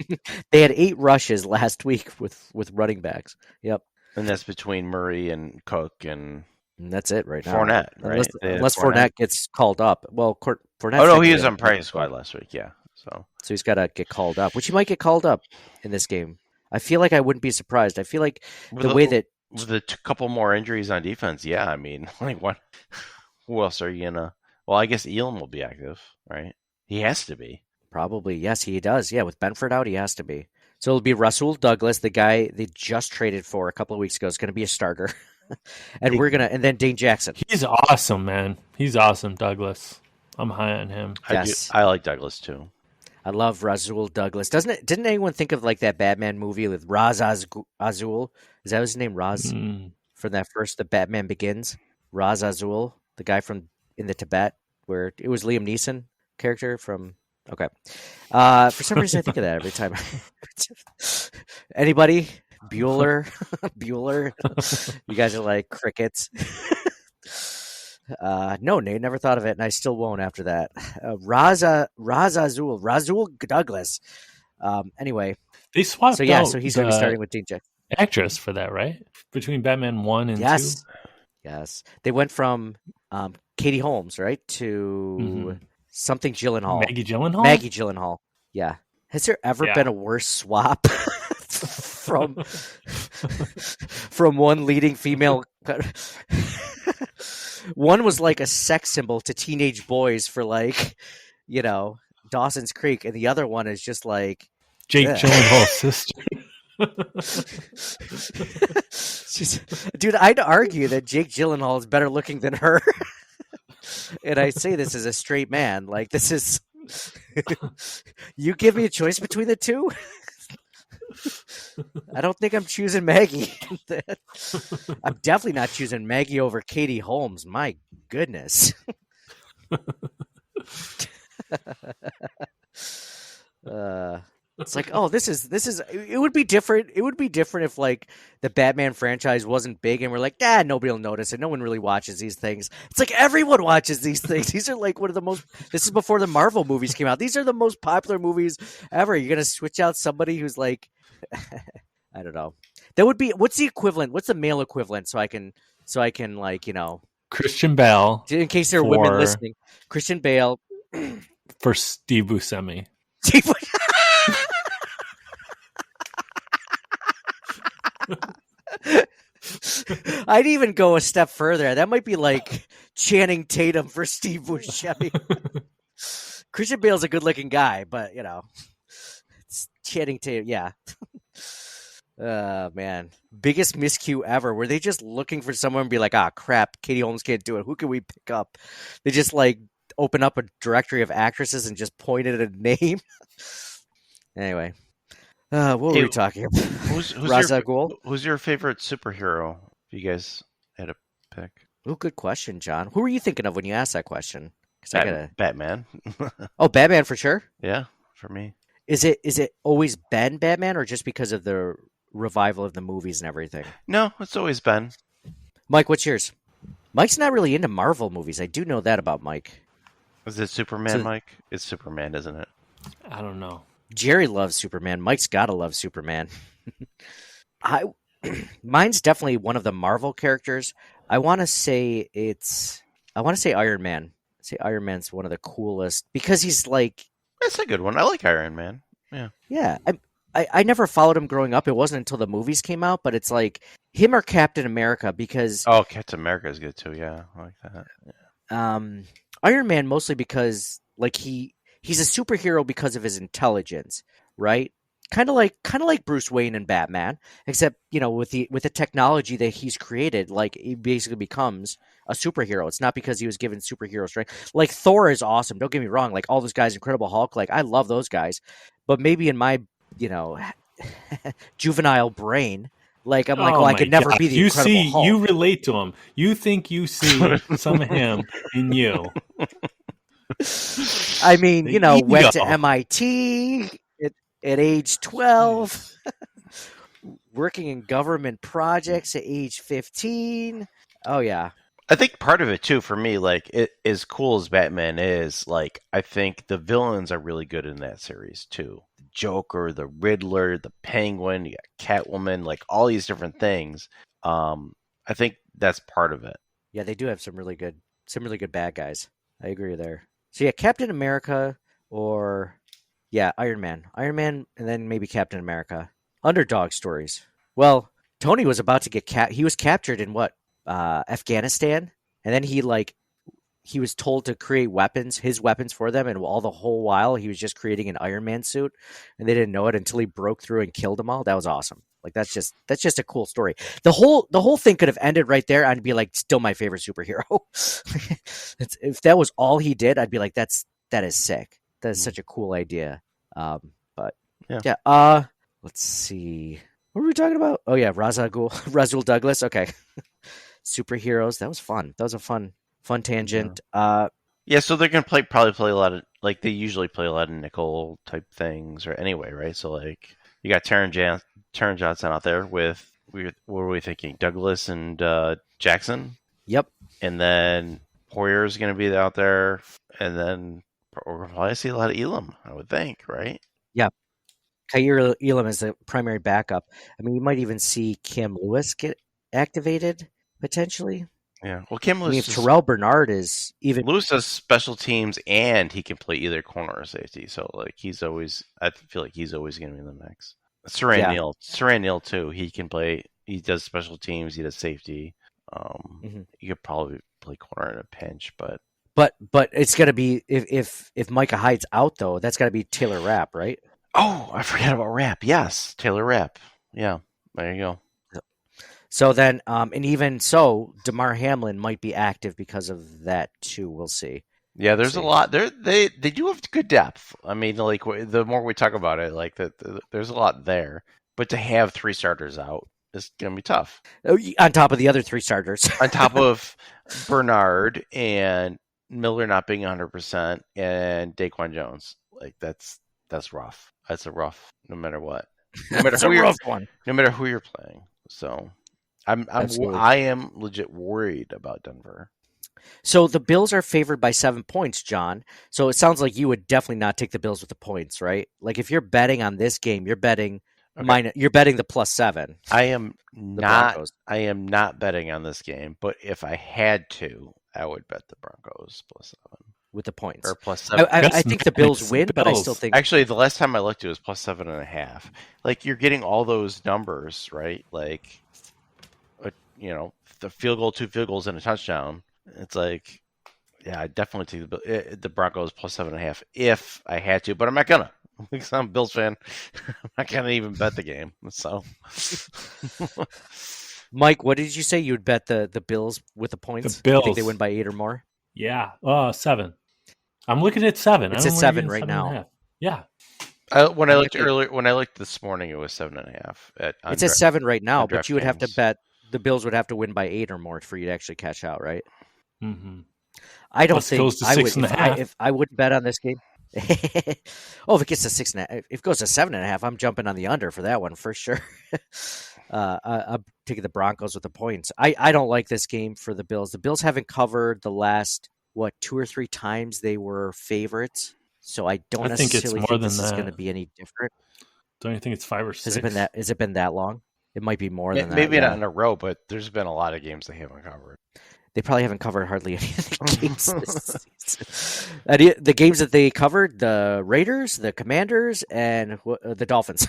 they had 8 rushes last week with running backs. Yep, and that's between Murray and Cook and that's it right now. Fournette, right? Unless Fournette gets called up. Well, Fournette. Oh no, he was on practice squad last week. Yeah, so he's got to get called up, which he might get called up in this game. I feel like I wouldn't be surprised. I feel like with the couple more injuries on defense, yeah. I mean, like what? Who else are you gonna? Well, I guess Elam will be active, right? He has to be. Probably, yes, he does. Yeah, with Benford out, he has to be. So it'll be Rasul Douglas, the guy they just traded for a couple of weeks ago, is going to be a starter. And then Dane Jackson. He's awesome, man. He's awesome, Douglas. I'm high on him. Yes. I like Douglas too. I love Rasul Douglas. Didn't anyone think of like that Batman movie with Raz Azul? Is that his name? Raz? From that first, The Batman Begins? Raz Azul, the guy from in the Tibet, where it was Liam Neeson character from. Okay, for some reason I think of that every time. Anybody? Bueller, you guys are like crickets. No, Nate never thought of it, and I still won't after that. Rasul Douglas. Anyway, they swapped. So out so he's going to be starting with Dean Jackson. Actress for that, right? Between Batman 1 and 2. Yes, they went from Katie Holmes, right, to something Gyllenhaal. Maggie Gyllenhaal. Maggie Gyllenhaal. Yeah. Has there ever been a worse swap? from one leading female. One was like a sex symbol to teenage boys for like, Dawson's Creek, and the other one is just like Jake Gyllenhaal's sister. Dude, I'd argue that Jake Gyllenhaal is better looking than her. And I say this as a straight man. Like, this is... You give me a choice between the two? I don't think I'm choosing Maggie. I'm definitely not choosing Maggie over Katie Holmes. My goodness. It's like, oh, this is. It would be different. It would be different if like the Batman franchise wasn't big and we're like, nobody will notice it. No one really watches these things. It's like everyone watches these things. These are like one of the most. This is before the Marvel movies came out. These are the most popular movies ever. You're gonna switch out somebody who's like, I don't know. That would be what's the equivalent? What's the male equivalent? So I can like Christian Bale. In case there are women listening, Christian Bale for Steve Buscemi. I'd even go a step further. That might be like Channing Tatum for Steve Buscemi. Christian Bale's a good-looking guy, but it's Channing Tatum. Yeah. Man, biggest miscue ever. Were they just looking for someone and be like, crap, Katie Holmes can't do it. Who can we pick up? They just like open up a directory of actresses and just pointed at a name. Anyway. What were we talking about? Who's your favorite superhero? If you guys had a pick. Oh, good question, John. Who were you thinking of when you asked that question? Batman. Oh, Batman for sure. Yeah, for me. Is it always been Batman, or just because of the revival of the movies and everything? No, it's always been. Mike, what's yours? Mike's not really into Marvel movies. I do know that about Mike. Is it Superman, Mike? It's Superman, isn't it? I don't know. Jerry loves Superman. Mike's gotta love Superman. Mine's definitely one of the Marvel characters. I want to say Iron Man. I'd say Iron Man's one of the coolest because he's like. That's a good one. I like Iron Man. Yeah. Yeah. I never followed him growing up. It wasn't until the movies came out, but it's like him or Captain America because. Oh, Captain America is good too. Yeah, I like that. Yeah. Iron Man mostly because like he's a superhero because of his intelligence, right? Kind of like Bruce Wayne and Batman, except with the technology that he's created, like he basically becomes a superhero. It's not because he was given superhero strength. Like Thor is awesome. Don't get me wrong. Like all those guys, Incredible Hulk. Like I love those guys, but maybe in my juvenile brain, like I'm like, I could never be the Incredible Hulk. You relate to him. You think you see some of him in you. I mean, went to MIT at age 12, working in government projects at age 15. Oh, yeah. I think part of it, too, for me, like, as cool as Batman is, like, I think the villains are really good in that series, too. The Joker, the Riddler, the Penguin, you got Catwoman, like, all these different things. I think that's part of it. Yeah, they do have some really good bad guys. I agree there. So, yeah, Captain America or... Yeah, Iron Man, and then maybe Captain America. Underdog stories. Well, Tony was about to get he was captured in Afghanistan, and then he was told to create his weapons for them, and all the whole while he was just creating an Iron Man suit, and they didn't know it until he broke through and killed them all. That was awesome. Like that's just a cool story. The whole thing could have ended right there. I'd be like, still my favorite superhero. If that was all he did, I'd be like, that is sick. That is such a cool idea. But yeah. Let's see. What were we talking about? Oh yeah, Rasul Douglas. Okay. Superheroes. That was fun. That was a fun tangent. Yeah, so they're gonna probably play a lot of like they usually play a lot of nickel type things, or anyway, right? So like you got Taron Johnson out there with what were we thinking? Douglas and Jackson. Yep. And then Poyer's gonna be out there, and then we'll probably see a lot of Elam, I would think, right? Yeah. Khair Elam is the primary backup. I mean, you might even see Cam Lewis get activated, potentially. Yeah. Well, Cam Lewis... if Terrell Bernard is even... Lewis does special teams, and he can play either corner or safety. So, like, I feel like he's always going to be in the mix. Saran Neal too. He can play. He does special teams. He does safety. You could probably play corner in a pinch, but it's gonna be if Micah Hyde's out though, that's gotta be Taylor Rapp, right? oh, I forgot about Rapp. Yes, Taylor Rapp. Yeah, there you go. So then, and even so, DeMar Hamlin might be active because of that too. We'll see. Yeah, there's a lot. They do have good depth. I mean, like the more we talk about it, like there's a lot there. But to have 3 starters out is gonna be tough. On top of the other 3 starters, On top of Bernard and Miller not being 100%, and Daquan Jones, like that's rough. That's a rough, no matter what. No matter it's a rough one. No matter who you're playing. So I am legit worried about Denver. So the Bills are favored by 7 points, John. So it sounds like you would definitely not take the Bills with the points, right? Like if you're betting on this game, you're betting you're betting the +7. I am not betting on this game, but if I had to, I would bet the Broncos +7 with the points or +7. I think the Bills win, but I still think actually the last time I looked, it was +7.5. Like you're getting all those numbers, right? Like, the field goal, 2 field goals, and a touchdown. It's like, yeah, I definitely take the Broncos +7.5 if I had to, but I'm not gonna. Because I'm a Bills fan, I'm not gonna even bet the game. So, Mike, what did you say? You would bet the Bills with the points? The Bills. You think they win by 8 or more? Yeah. 7. I'm looking at 7. It's at 7 right now. Yeah. When I looked this morning, it was 7.5. It's at 7 right now, but you would have to bet the Bills would have to win by 8 or more for you to actually cash out, right? Mm-hmm. I don't think goes to I would. 6.5. If I wouldn't bet on this game. If it gets to 6.5, if it goes to 7.5, I'm jumping on the under for that one for sure. I'm taking the Broncos with the points. I don't like this game for the Bills. The Bills haven't covered the last 2 or 3 times they were favorites, so I don't necessarily think this is going to be any different. Don't you think it's 5 or 6? Has it been that long? It might be more than that. Maybe not in a row, but there's been a lot of games they haven't covered. They probably haven't covered hardly any of the games this season. The games that they covered, the Raiders, the Commanders, and the Dolphins.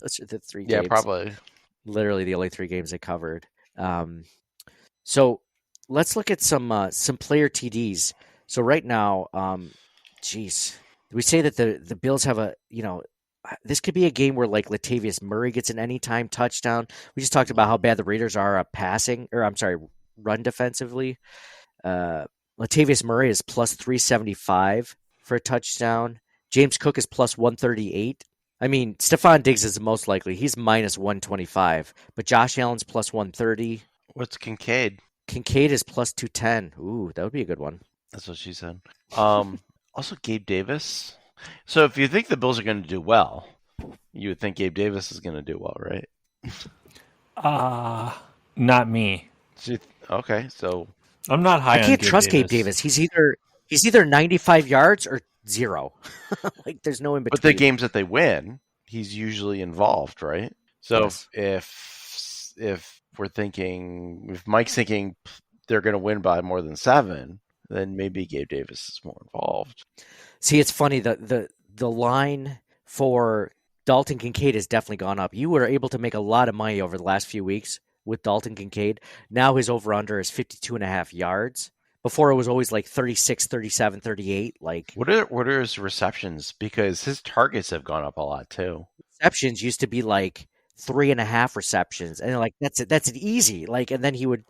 Those are the 3 games. Yeah, probably. Literally the only 3 games they covered. So let's look at some player TDs. So right now, we say that the Bills have this could be a game where like Latavius Murray gets an anytime touchdown. We just talked about how bad the Raiders are run defensively. Latavius Murray is +375 for a touchdown. James Cook is +138. I mean, Stephon Diggs is the most likely. He's -125, but Josh Allen's +130. What's Kincaid? Kincaid is +210. Ooh, that would be a good one. That's what she said. Also, Gabe Davis. So if you think the Bills are going to do well, you would think Gabe Davis is going to do well, right? Not me. Okay, so I'm not high on I can't trust Gabe Davis. He's either 95 yards or 0. Like there's no in between. But the games that they win, he's usually involved, right? So yes. if Mike's thinking they're going to win by more than 7, then maybe Gabe Davis is more involved. See, it's funny, the line for Dalton Kincaid has definitely gone up. You were able to make a lot of money over the last few weeks with Dalton Kincaid. Now his over-under is 52.5 yards. Before it was always like 36, 37, 38. Like what are his receptions? Because his targets have gone up a lot too. Receptions used to be like 3.5 receptions, and like that's an easy. Like, and then he would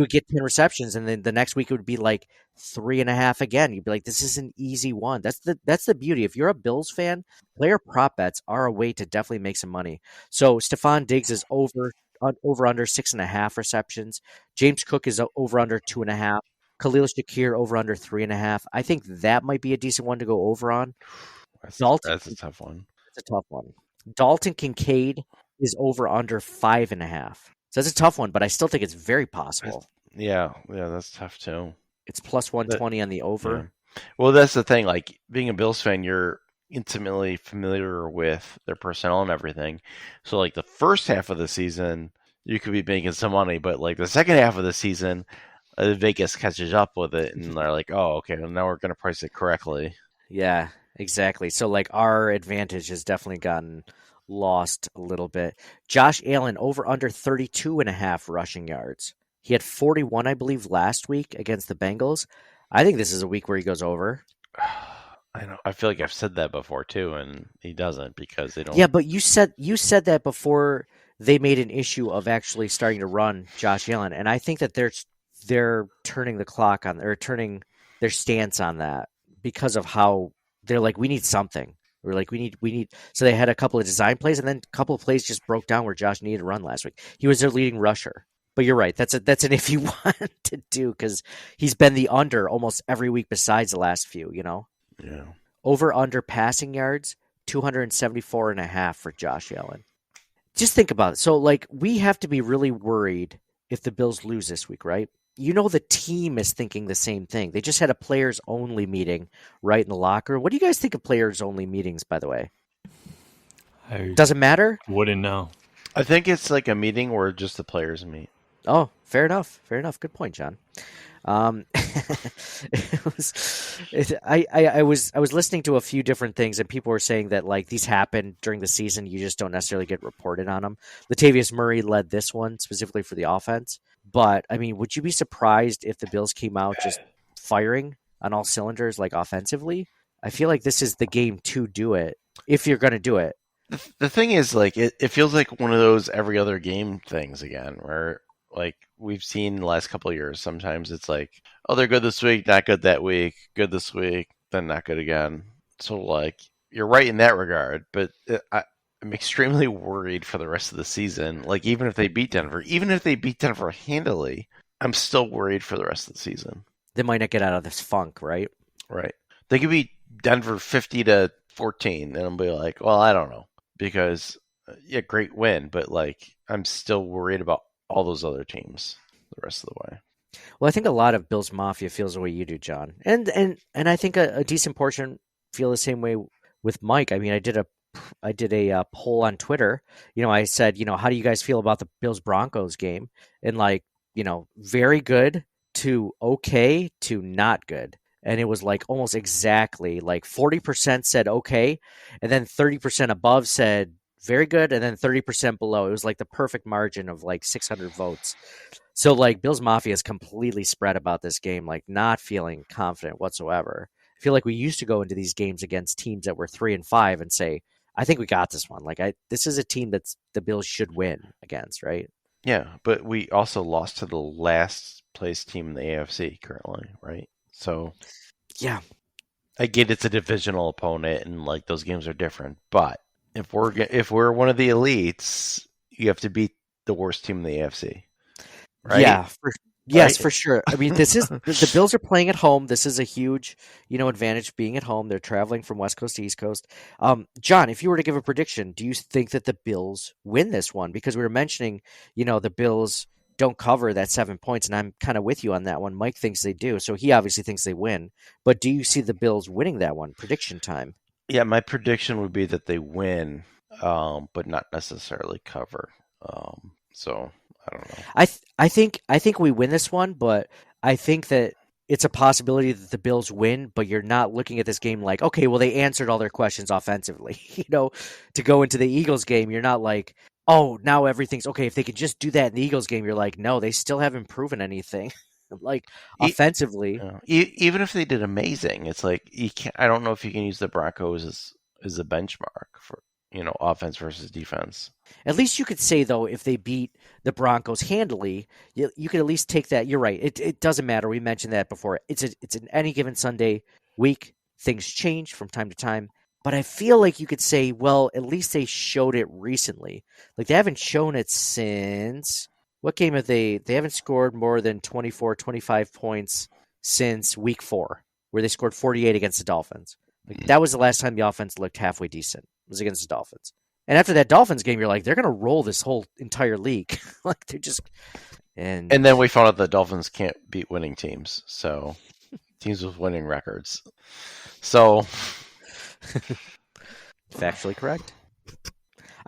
get 10 receptions, and then the next week it would be like 3.5 again. You'd be like, this is an easy one. That's the beauty. If you're a Bills fan, player prop bets are a way to definitely make some money. So Stephon Diggs is over under 6.5 receptions. James Cook is over under 2.5. Khalil Shakir over under 3.5. I think that might be a decent one to go over on. That's a tough one. It's a tough one. Dalton Kincaid is over under 5.5. So that's a tough one, but I still think it's very possible. Yeah, that's tough too. It's +120 on the over. Yeah. Well, that's the thing. Like being a Bills fan, you're intimately familiar with their personnel and everything. So like the first half of the season, you could be making some money, but like the second half of the season, Vegas catches up with it, and they're like, "Oh, okay, well, now we're going to price it correctly." Yeah, exactly. So like our advantage has definitely gotten lost a little bit. Josh Allen over under 32.5 rushing yards. He had 41, I believe, last week against the Bengals. I think this is a week where he goes over. I know. I feel like I've said that before too, and he doesn't because they don't. Yeah, but you said that before they made an issue of actually starting to run Josh Allen, and I think that they're turning the clock on, or turning their stance on that because of how they're like, we need something. We're like, we need. So they had a couple of design plays, and then a couple of plays just broke down where Josh needed to run last week. He was their leading rusher. But you're right. That's an if you want to do, because he's been the under almost every week besides the last few, Yeah. Over under passing yards, 274.5 for Josh Allen. Just think about it. So, we have to be really worried if the Bills lose this week, right? The team is thinking the same thing. They just had a players-only meeting right in the locker room. What do you guys think of players-only meetings, by the way? Does it matter? Wouldn't know. I think it's like a meeting where just the players meet. Oh, fair enough. Fair enough. Good point, John. I was listening to a few different things, and people were saying that these happen during the season. You just don't necessarily get reported on them. Latavius Murray led this one specifically for the offense. But I mean, would you be surprised if the Bills came out just firing on all cylinders, offensively? I feel like this is the game to do it if you're going to do it. The thing is, it feels like one of those every other game things again, where we've seen the last couple of years. Sometimes it's oh, they're good this week, not good that week, good this week, then not good again. So you're right in that regard, but I'm extremely worried for the rest of the season. Even if they beat Denver handily, I'm still worried for the rest of the season. They might not get out of this funk, right? Right. They could beat Denver 50-14, and I'll be like, well, I don't know, because great win, but I'm still worried about all those other teams the rest of the way. Well, I think a lot of Bills Mafia feels the way you do, John, and I think a decent portion feel the same way with Mike. I mean, I did a poll on Twitter. I said, how do you guys feel about the Bills Broncos game? And very good to okay to not good. And it was almost exactly 40% said okay, and then 30% above said very good, and then 30% below. It was the perfect margin of 600 votes. So Bills Mafia is completely spread about this game, not feeling confident whatsoever. I feel like we used to go into these games against teams that were 3-5 and say, I think we got this one. This is a team that's the Bills should win against, right? Yeah, but we also lost to the last place team in the AFC currently, right? So yeah, I get it's a divisional opponent and those games are different, but if we're one of the elites, you have to beat the worst team in the AFC, right? Yeah, yes, for sure. I mean, this is the Bills are playing at home. This is a huge, advantage being at home. They're traveling from West Coast to East Coast. John, if you were to give a prediction, do you think that the Bills win this one? Because we were mentioning, the Bills don't cover that 7 points, and I'm kind of with you on that one. Mike thinks they do, so he obviously thinks they win. But do you see the Bills winning that one? Prediction time. Yeah, my prediction would be that they win, but not necessarily cover. So I don't know. I think we win this one, but I think that it's a possibility that the Bills win, but you're not looking at this game okay, well, they answered all their questions offensively. To go into the Eagles game, you're not oh, now everything's okay. If they could just do that in the Eagles game, you're no, they still haven't proven anything. Offensively. Even if they did amazing, it's you can't. I don't know if you can use the Broncos as a benchmark for offense versus defense. At least you could say, though, if they beat the Broncos handily, you could at least take that. You're right. It doesn't matter. We mentioned that before. It's an any given Sunday week. Things change from time to time. But I feel like you could say, well, at least they showed it recently. They haven't shown it since... What game have they haven't scored more than 24, 25 points since week 4, where they scored 48 against the Dolphins. That was the last time the offense looked halfway decent. It was against the Dolphins. And after that Dolphins game, you're they're going to roll this whole entire league. They're just... And then we found out the Dolphins can't beat winning teams. So teams with winning records. So... Factually correct.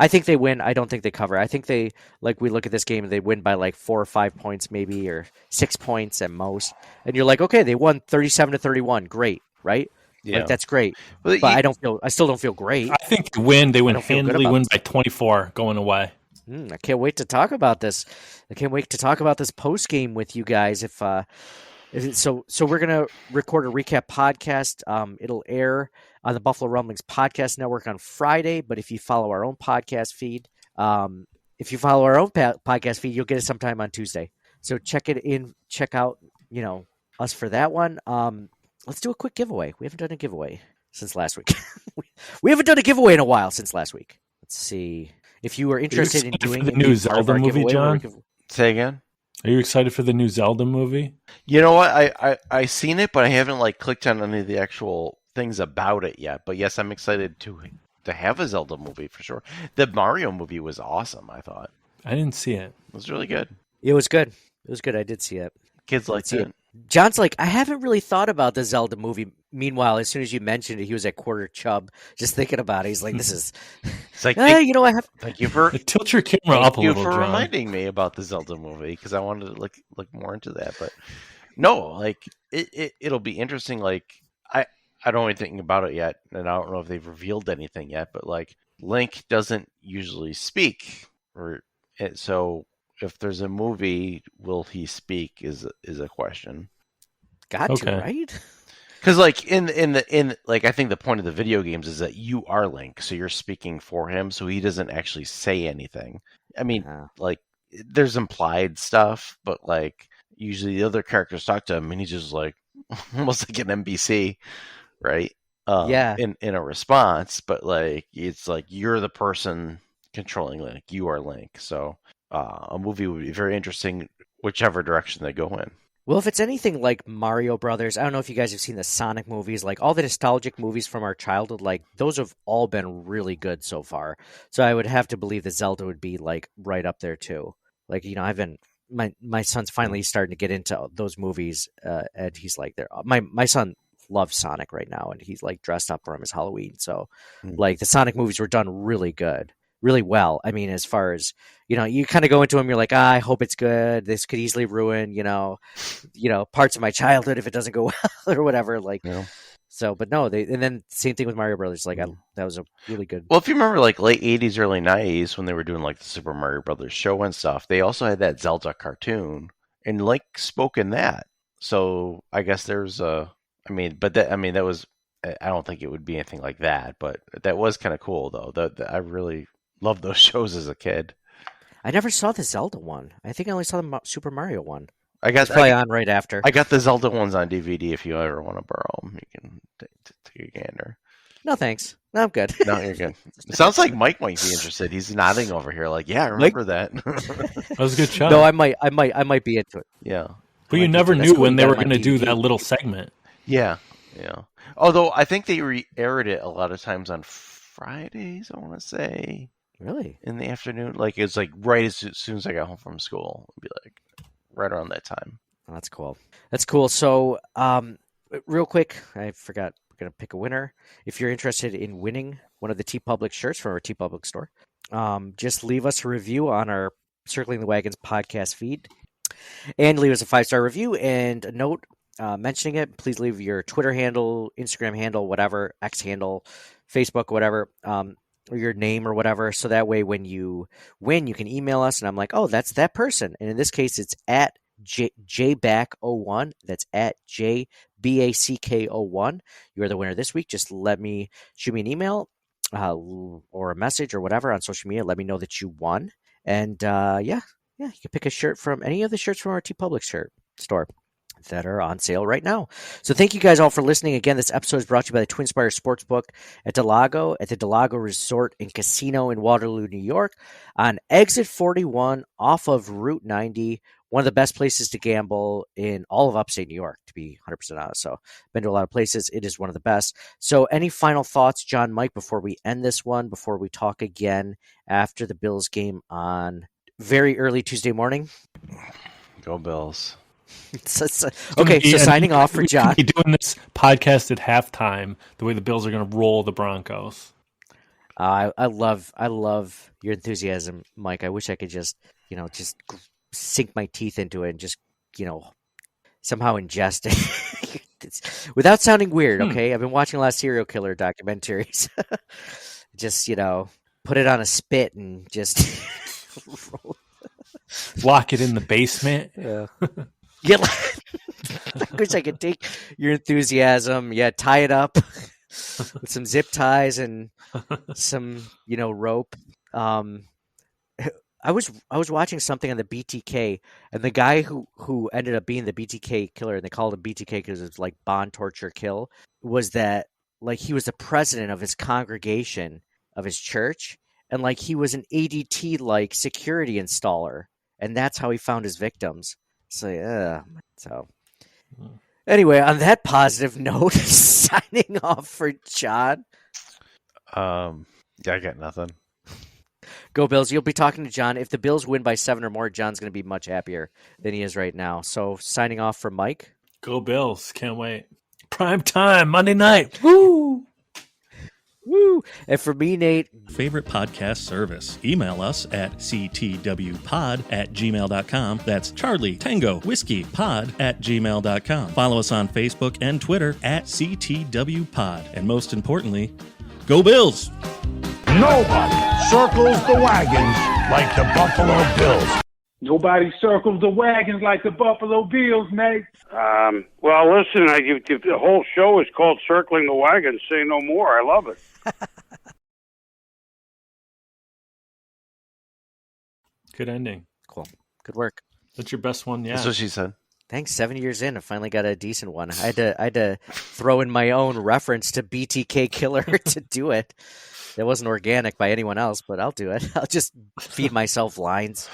I think they win. I don't think they cover. I think they, we look at this game and they win by 4 or 5 points maybe, or 6 points at most. And you're okay, they won 37-31. Great, right? Yeah. Like that's great, Well, but I still don't feel great. I think they win. They win don't feel good handily, about win this. by 24 going away. I can't wait to talk about this. I can't wait to talk about this post game with you guys. So we're gonna record a recap podcast. It'll air on the Buffalo Rumblings podcast network on Friday. But if you follow our own podcast feed, you'll get it sometime on Tuesday. So check out, us for that one. Let's do a quick giveaway. We haven't done a giveaway since last week. We haven't done a giveaway in a while since last week. Let's see. If you are interested in doing the new Zelda movie, John? Say again. Are you excited for the new Zelda movie? You know what? I seen it, but I haven't clicked on any of the actual things about it yet. But yes, I'm excited to have a Zelda movie for sure. The Mario movie was awesome, I thought. I didn't see it. It was really good. It was good. It was good. I did see it. Kids liked it. John's like, I haven't really thought about the Zelda movie. Meanwhile, as soon as you mentioned it, he was at quarter chub, just thinking about it. He's like, this is... It's like, I have... thank you for... Tilt your camera up a little, for John. reminding me about the Zelda movie, because I wanted to look more into that. But no, it'll be interesting. I don't know anything about it yet, and I don't know if they've revealed anything yet, but Link doesn't usually speak, so if there's a movie, will he speak is a question. Got to, right? Because I think the point of the video games is that you are Link, so you're speaking for him, so he doesn't actually say anything. I mean, there's implied stuff, but usually the other characters talk to him, and he's just almost like an NPC, right? In a response, but it's you're the person controlling Link. You are Link, so a movie would be very interesting, whichever direction they go in. Well, if it's anything like Mario Brothers, I don't know if you guys have seen the Sonic movies, all the nostalgic movies from our childhood, those have all been really good so far. So I would have to believe that Zelda would be right up there too. I've been my son's finally starting to get into those movies, and he's there. My son loves Sonic right now, and he's dressed up for him as Halloween. So the Sonic movies were done really good. Really well. I mean, as far as, you kind of go into them, you're like, I hope it's good. This could easily ruin, parts of my childhood if it doesn't go well or whatever. So, but no, and then same thing with Mario Brothers. That was a really good. Well, if you remember, late 80s, early 90s, when they were doing the Super Mario Brothers show and stuff, they also had that Zelda cartoon, and Link spoke in that. So I guess there's that was, I don't think it would be anything like that, but that was kind of cool though. I really loved those shows as a kid. I never saw the Zelda one. I think I only saw the Super Mario one. It's probably on right after. I got the Zelda ones on DVD. If you ever want to borrow them, you can take a gander. No, thanks. No, I'm good. No, you're good. It sounds like Mike might be interested. He's nodding over here, yeah, I remember that. That was a good show. No, I might be into it. Yeah, but you never knew when they were going to do that little segment. Yeah. Although I think they re-aired it a lot of times on Fridays, I want to say. Really? In the afternoon? It's right as soon as I got home from school. It'd be right around that time. Oh, that's cool. That's cool. So, real quick, I forgot, we're going to pick a winner. If you're interested in winning one of the TeePublic shirts from our TeePublic store, just leave us a review on our Circling the Wagons podcast feed and leave us a 5-star review and a note mentioning it. Please leave your Twitter handle, Instagram handle, whatever, X handle, Facebook, whatever, or your name or whatever. So that way when you win, you can email us and I'm like, oh, that's that person. And in this case, it's at JBack01. That's at JBACK01. You're the winner this week. Just shoot me an email or a message or whatever on social media. Let me know that you won. And you can pick a shirt from any of the shirts from our TeePublic shirt store that are on sale right now. So thank you guys all for listening. Again, this episode is brought to you by the Twin Spires Sportsbook at the Delago Resort and Casino in Waterloo, New York, on exit 41 off of Route 90. One of the best places to gamble in all of upstate New York, to be 100% honest. So been to a lot of places. It is one of the best. So any final thoughts, John, Mike, before we end this one, before we talk again after the Bills game on very early Tuesday morning? Go Bills. Okay, so signing off for John. We're doing this podcast at halftime, the way the Bills are going to roll the Broncos. I love your enthusiasm, Mike. I wish I could just sink my teeth into it and just, somehow ingest it. Without sounding weird, okay? I've been watching a lot of serial killer documentaries. Just, put it on a spit and just Lock it in the basement. Yeah. I wish I could take your enthusiasm. Yeah, tie it up with some zip ties and some, rope. I was watching something on the BTK, and the guy who ended up being the BTK killer, and they called him BTK because it's like bond, torture, kill, was that like he was the president of his congregation of his church, and like he was an ADT like security installer, and that's how he found his victims. So anyway, on that positive note, signing off for John. Yeah, I got nothing. Go Bills. You'll be talking to John. If the Bills win by 7 or more, John's going to be much happier than he is right now. So signing off for Mike. Go Bills. Can't wait. Prime time, Monday night. Woo! Woo! And for me, Nate. Favorite podcast service. Email us at ctwpod@gmail.com. That's Charlie Tango Whiskey Pod @gmail.com. Follow us on Facebook and Twitter at CTWPod. And most importantly, go Bills! Nobody circles the wagons like the Buffalo Bills. Nobody circles the wagons like the Buffalo Bills, Nate. Well, listen, the whole show is called Circling the Wagons. Say no more. I love it. Good ending. Cool. Good work. That's your best one, yeah. That's what she said. Thanks. 7 years in, I finally got a decent one. I had to throw in my own reference to BTK Killer to do it. That wasn't organic by anyone else, but I'll do it. I'll just feed myself lines.